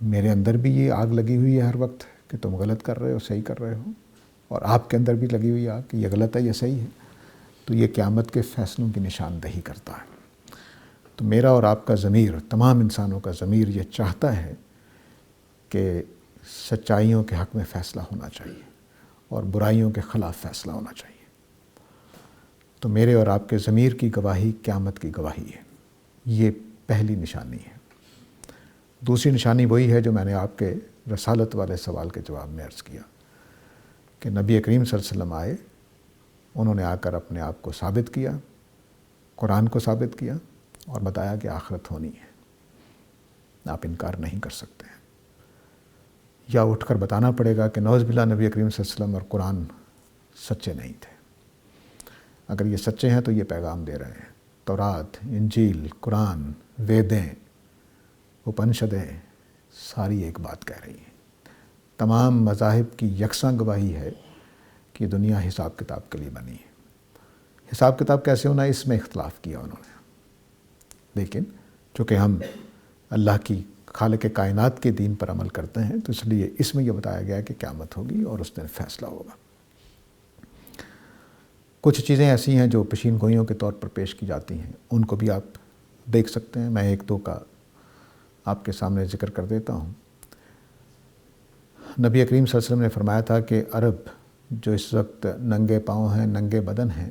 میرے اندر بھی یہ آگ لگی ہوئی ہے ہر وقت کہ تم غلط کر رہے ہو، صحیح کر رہے ہو، اور آپ کے اندر بھی لگی ہوئی آگ کہ یہ غلط ہے، یہ صحیح ہے۔ تو یہ قیامت کے فیصلوں کی نشاندہی کرتا ہے۔ تو میرا اور آپ کا ضمیر، تمام انسانوں کا ضمیر یہ چاہتا ہے کہ سچائیوں کے حق میں فیصلہ ہونا چاہیے اور برائیوں کے خلاف فیصلہ ہونا چاہیے۔ تو میرے اور آپ کے ضمیر کی گواہی قیامت کی گواہی ہے، یہ پہلی نشانی ہے۔ دوسری نشانی وہی ہے جو میں نے آپ کے رسالت والے سوال کے جواب میں عرض کیا کہ نبی کریم صلی اللہ علیہ وسلم آئے، انہوں نے آ کر اپنے آپ کو ثابت کیا، قرآن کو ثابت کیا اور بتایا کہ آخرت ہونی ہے، آپ انکار نہیں کر سکتے ہیں۔ یا اٹھ کر بتانا پڑے گا کہ نعوذ باللہ نبی کریم صلی اللہ علیہ وسلم اور قرآن سچے نہیں تھے۔ اگر یہ سچے ہیں تو یہ پیغام دے رہے ہیں۔ تورات، انجیل، قرآن، ویدیں، اپنشدیں ساری ایک بات کہہ رہی ہیں۔ تمام مذاہب کی یکساں گواہی ہے کہ یہ دنیا حساب کتاب کے لیے بنی ہے۔ حساب کتاب کیسے ہونا ہے اس میں اختلاف کیا انہوں نے، لیکن چونکہ ہم اللہ کی خالق کائنات کے دین پر عمل کرتے ہیں تو اس لیے اس میں یہ بتایا گیا کہ قیامت ہوگی اور اس دن فیصلہ ہوگا۔ کچھ چیزیں ایسی ہیں جو پیشین گوئیوں کے طور پر پیش کی جاتی ہیں، ان کو بھی آپ دیکھ سکتے ہیں۔ میں ایک دو کا آپ کے سامنے ذکر کر دیتا ہوں۔ نبی کریم صلی اللہ علیہ وسلم نے فرمایا تھا کہ عرب جو اس وقت ننگے پاؤں ہیں، ننگے بدن ہیں،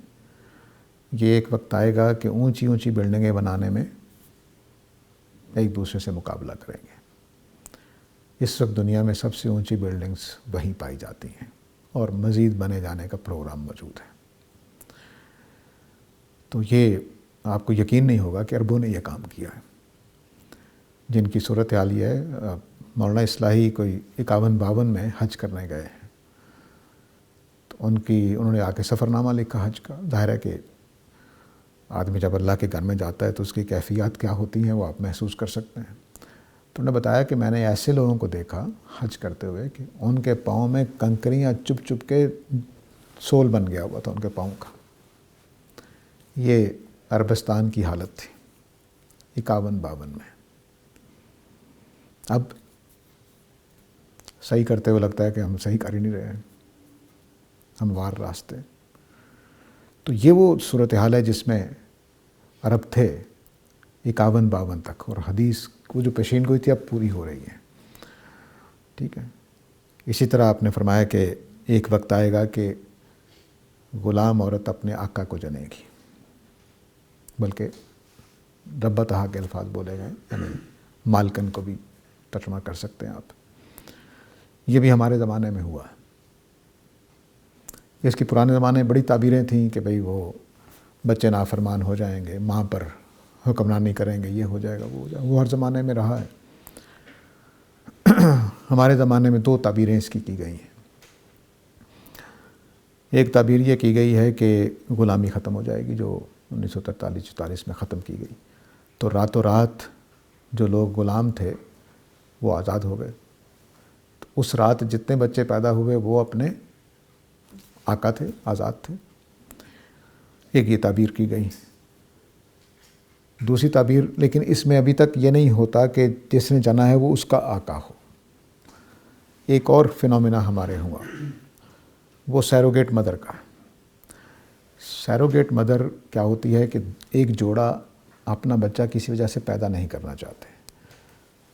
یہ ایک وقت آئے گا کہ اونچی اونچی بلڈنگیں بنانے میں ایک دوسرے سے مقابلہ کریں گے۔ اس وقت دنیا میں سب سے اونچی بلڈنگز وہیں پائی جاتی ہیں اور مزید بنے جانے کا پروگرام موجود ہے۔ تو یہ آپ کو یقین نہیں ہوگا کہ عربوں نے یہ کام کیا ہے، جن کی صورتحال یہ ہے۔ مولانا اصلاحی کوئی 51-52 میں حج کرنے گئے ہیں، تو انہوں نے آ کے سفر نامہ لکھا حج کا۔ ظاہر ہے کہ آدمی جب اللہ کے گھر میں جاتا ہے تو اس کی کیفیات کیا ہوتی ہیں وہ آپ محسوس کر سکتے ہیں۔ تو انہوں نے بتایا کہ میں نے ایسے لوگوں کو دیکھا حج کرتے ہوئے کہ ان کے پاؤں میں کنکریاں چپ چپ کے سول بن گیا ہوا تھا ان کے پاؤں کا۔ یہ عربستان کی حالت تھی 51-52 میں۔ اب صحیح کرتے ہوئے لگتا ہے کہ ہم صحیح کر ہی نہیں رہے ہیں، ہموار راستے۔ تو یہ وہ صورتحال ہے جس میں عرب تھے 51-52 تک، اور حدیث وہ جو پیشین گوئی تھی اب پوری ہو رہی ہے. ٹھیک ہے. اسی طرح آپ نے فرمایا کہ ایک وقت آئے گا کہ غلام عورت اپنے آقا کو جنے گی، بلکہ ربتہا کے الفاظ بولے گئے، یعنی مالکن کو بھی ترجمہ کر سکتے ہیں آپ. یہ بھی ہمارے زمانے میں ہوا ہے. اس کی پرانے زمانے میں بڑی تعبیریں تھیں کہ بھئی وہ بچے نافرمان ہو جائیں گے، ماں پر حکمرانی کریں گے، یہ ہو جائے گا، وہ ہو جائے گا. وہ ہر زمانے میں رہا ہے. ہمارے زمانے میں 2 تعبیریں اس کی گئی ہیں. ایک تعبیر یہ کی گئی ہے کہ غلامی ختم ہو جائے گی، جو 1943-44 میں ختم کی گئی. تو راتوں رات جو لوگ غلام تھے وہ آزاد ہو گئے. تو اس رات جتنے بچے پیدا ہوئے وہ اپنے آقا تھے، آزاد تھے. ایک یہ تعبیر کی گئی. دوسری تعبیر، لیکن اس میں ابھی تک یہ نہیں ہوتا کہ جس نے جنا ہے وہ اس کا آقا ہو. ایک اور فنومینا ہمارے ہوا، وہ سیروگیٹ مدر کا. سیروگیٹ مدر کیا ہوتی ہے کہ ایک جوڑا اپنا بچہ کسی وجہ سے پیدا نہیں کرنا چاہتے،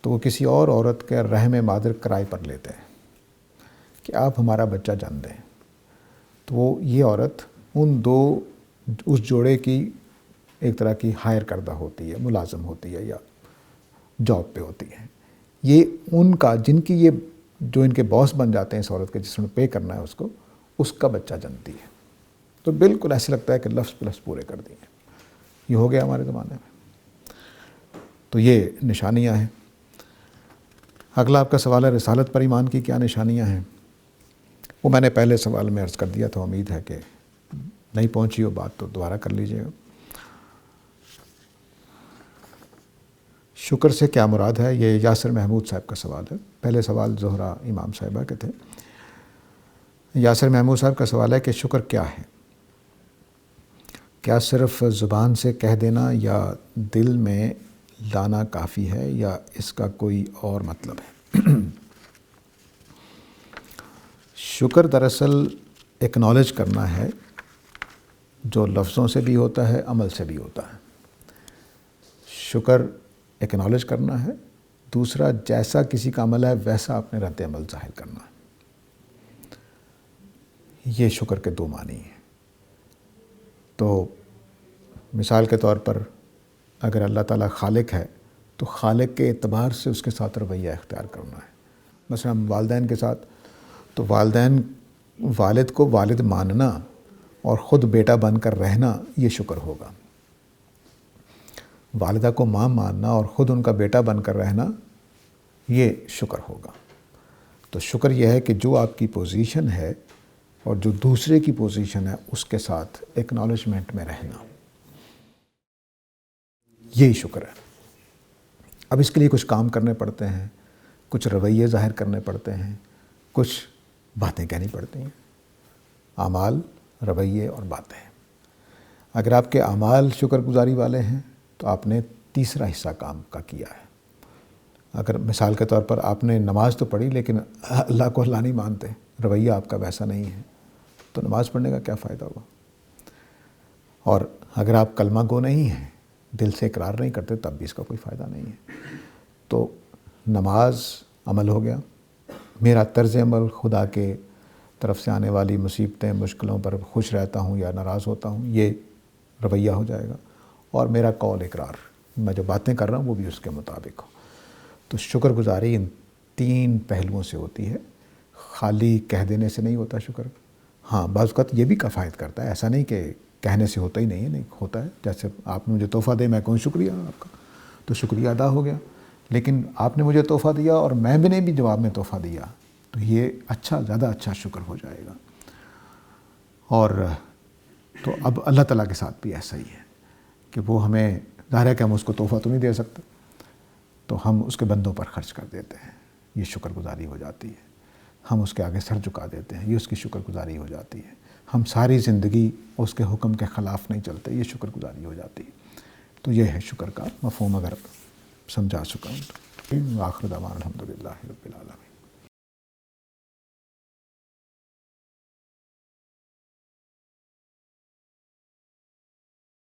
تو وہ کسی اور عورت کے رحم مادر کرائے پر لیتے ہیں کہ آپ ہمارا بچہ جن دیں. تو وہ یہ عورت اس جوڑے کی ایک طرح کی ہائر کردہ ہوتی ہے، ملازم ہوتی ہے یا جاب پہ ہوتی ہے. یہ ان کا جن کی یہ جو ان کے باس بن جاتے ہیں اس عورت کے، جس نے پے کرنا ہے اس کا بچہ جنتی ہے. تو بالکل ایسے لگتا ہے کہ لفظ پلس پورے کر دیے. یہ ہو گیا ہمارے زمانے میں. تو یہ نشانیاں ہیں. اگلا آپ کا سوال ہے رسالت پر ایمان کی کیا نشانیاں ہیں. وہ میں نے پہلے سوال میں عرض کر دیا تھا، امید ہے کہ نہیں پہنچی ہو بات تو دوبارہ کر لیجیے گا. شکر سے کیا مراد ہے، یہ یاسر محمود صاحب کا سوال ہے. پہلے سوال زہرا امام صاحبہ کے تھے. یاسر محمود صاحب کا سوال ہے کہ شکر کیا ہے؟ کیا صرف زبان سے کہہ دینا یا دل میں لانا کافی ہے، یا اس کا کوئی اور مطلب ہے؟ شکر دراصل ایکنالج کرنا ہے، جو لفظوں سے بھی ہوتا ہے، عمل سے بھی ہوتا ہے. شکر ایکنالج کرنا ہے. دوسرا، جیسا کسی کا عمل ہے ویسا اپنے رد عمل ظاہر کرنا ہے. یہ شکر کے 2 معنی ہیں. تو مثال کے طور پر اگر اللہ تعالیٰ خالق ہے تو خالق کے اعتبار سے اس کے ساتھ رویہ اختیار کرنا ہے. مثلا والدین کے ساتھ، تو والد کو والد ماننا اور خود بیٹا بن کر رہنا یہ شکر ہوگا. والدہ کو ماں ماننا اور خود ان کا بیٹا بن کر رہنا یہ شکر ہوگا. تو شکر یہ ہے کہ جو آپ کی پوزیشن ہے اور جو دوسرے کی پوزیشن ہے اس کے ساتھ ایکنالجمنٹ میں رہنا، یہی شکر ہے. اب اس کے لیے کچھ کام کرنے پڑتے ہیں، کچھ رویے ظاہر کرنے پڑتے ہیں، کچھ باتیں کہنی پڑتی ہیں. اعمال، رویے اور باتیں. اگر آپ کے اعمال شکر گزاری والے ہیں تو آپ نے تیسرا حصہ کام کا کیا ہے. اگر مثال کے طور پر آپ نے نماز تو پڑھی لیکن اللہ کو اللہ نہیں مانتے، رویہ آپ کا ویسا نہیں ہے، تو نماز پڑھنے کا کیا فائدہ ہوا؟ اور اگر آپ کلمہ گو نہیں ہیں، دل سے اقرار نہیں کرتے، تب بھی اس کا کوئی فائدہ نہیں ہے. تو نماز عمل ہو گیا. میرا طرز عمل خدا کے طرف سے آنے والی مصیبتیں، مشکلوں پر خوش رہتا ہوں یا ناراض ہوتا ہوں، یہ رویہ ہو جائے گا. اور میرا قول، اقرار، میں جو باتیں کر رہا ہوں وہ بھی اس کے مطابق ہو. تو شکر گزاری ان 3 پہلوؤں سے ہوتی ہے. خالی کہہ دینے سے نہیں ہوتا شکر. ہاں، بعض اوقات یہ بھی کفایت کرتا ہے. ایسا نہیں کہ کہنے سے ہوتا ہی نہیں ہے، نہیں ہوتا ہے. جیسے آپ نے مجھے تحفہ دے، میں کہوں شکریہ آپ کا، تو شکریہ ادا ہو گیا. لیکن آپ نے مجھے تحفہ دیا اور میں بھی نے بھی جواب میں تحفہ دیا، تو یہ زیادہ اچھا شکر ہو جائے گا. اور تو اب اللہ تعالیٰ کے ساتھ بھی ایسا ہی ہے کہ وہ ہمیں، ظاہر ہے کہ ہم اس کو تحفہ تو نہیں دے سکتے، تو ہم اس کے بندوں پر خرچ کر دیتے ہیں. یہ شکر گزاری ہو جاتی ہے. ہم اس کے آگے سر جھکا دیتے ہیں، یہ اس کی شکر گزاری ہو جاتی ہے. ہم ساری زندگی اس کے حکم کے خلاف نہیں چلتے، یہ شکر گزاری ہو جاتی ہے. تو یہ ہے شکر کا مفہوم، اگر سمجھا سکا ہوں تو. آخر دعوانا الحمدللہ رب العالمین.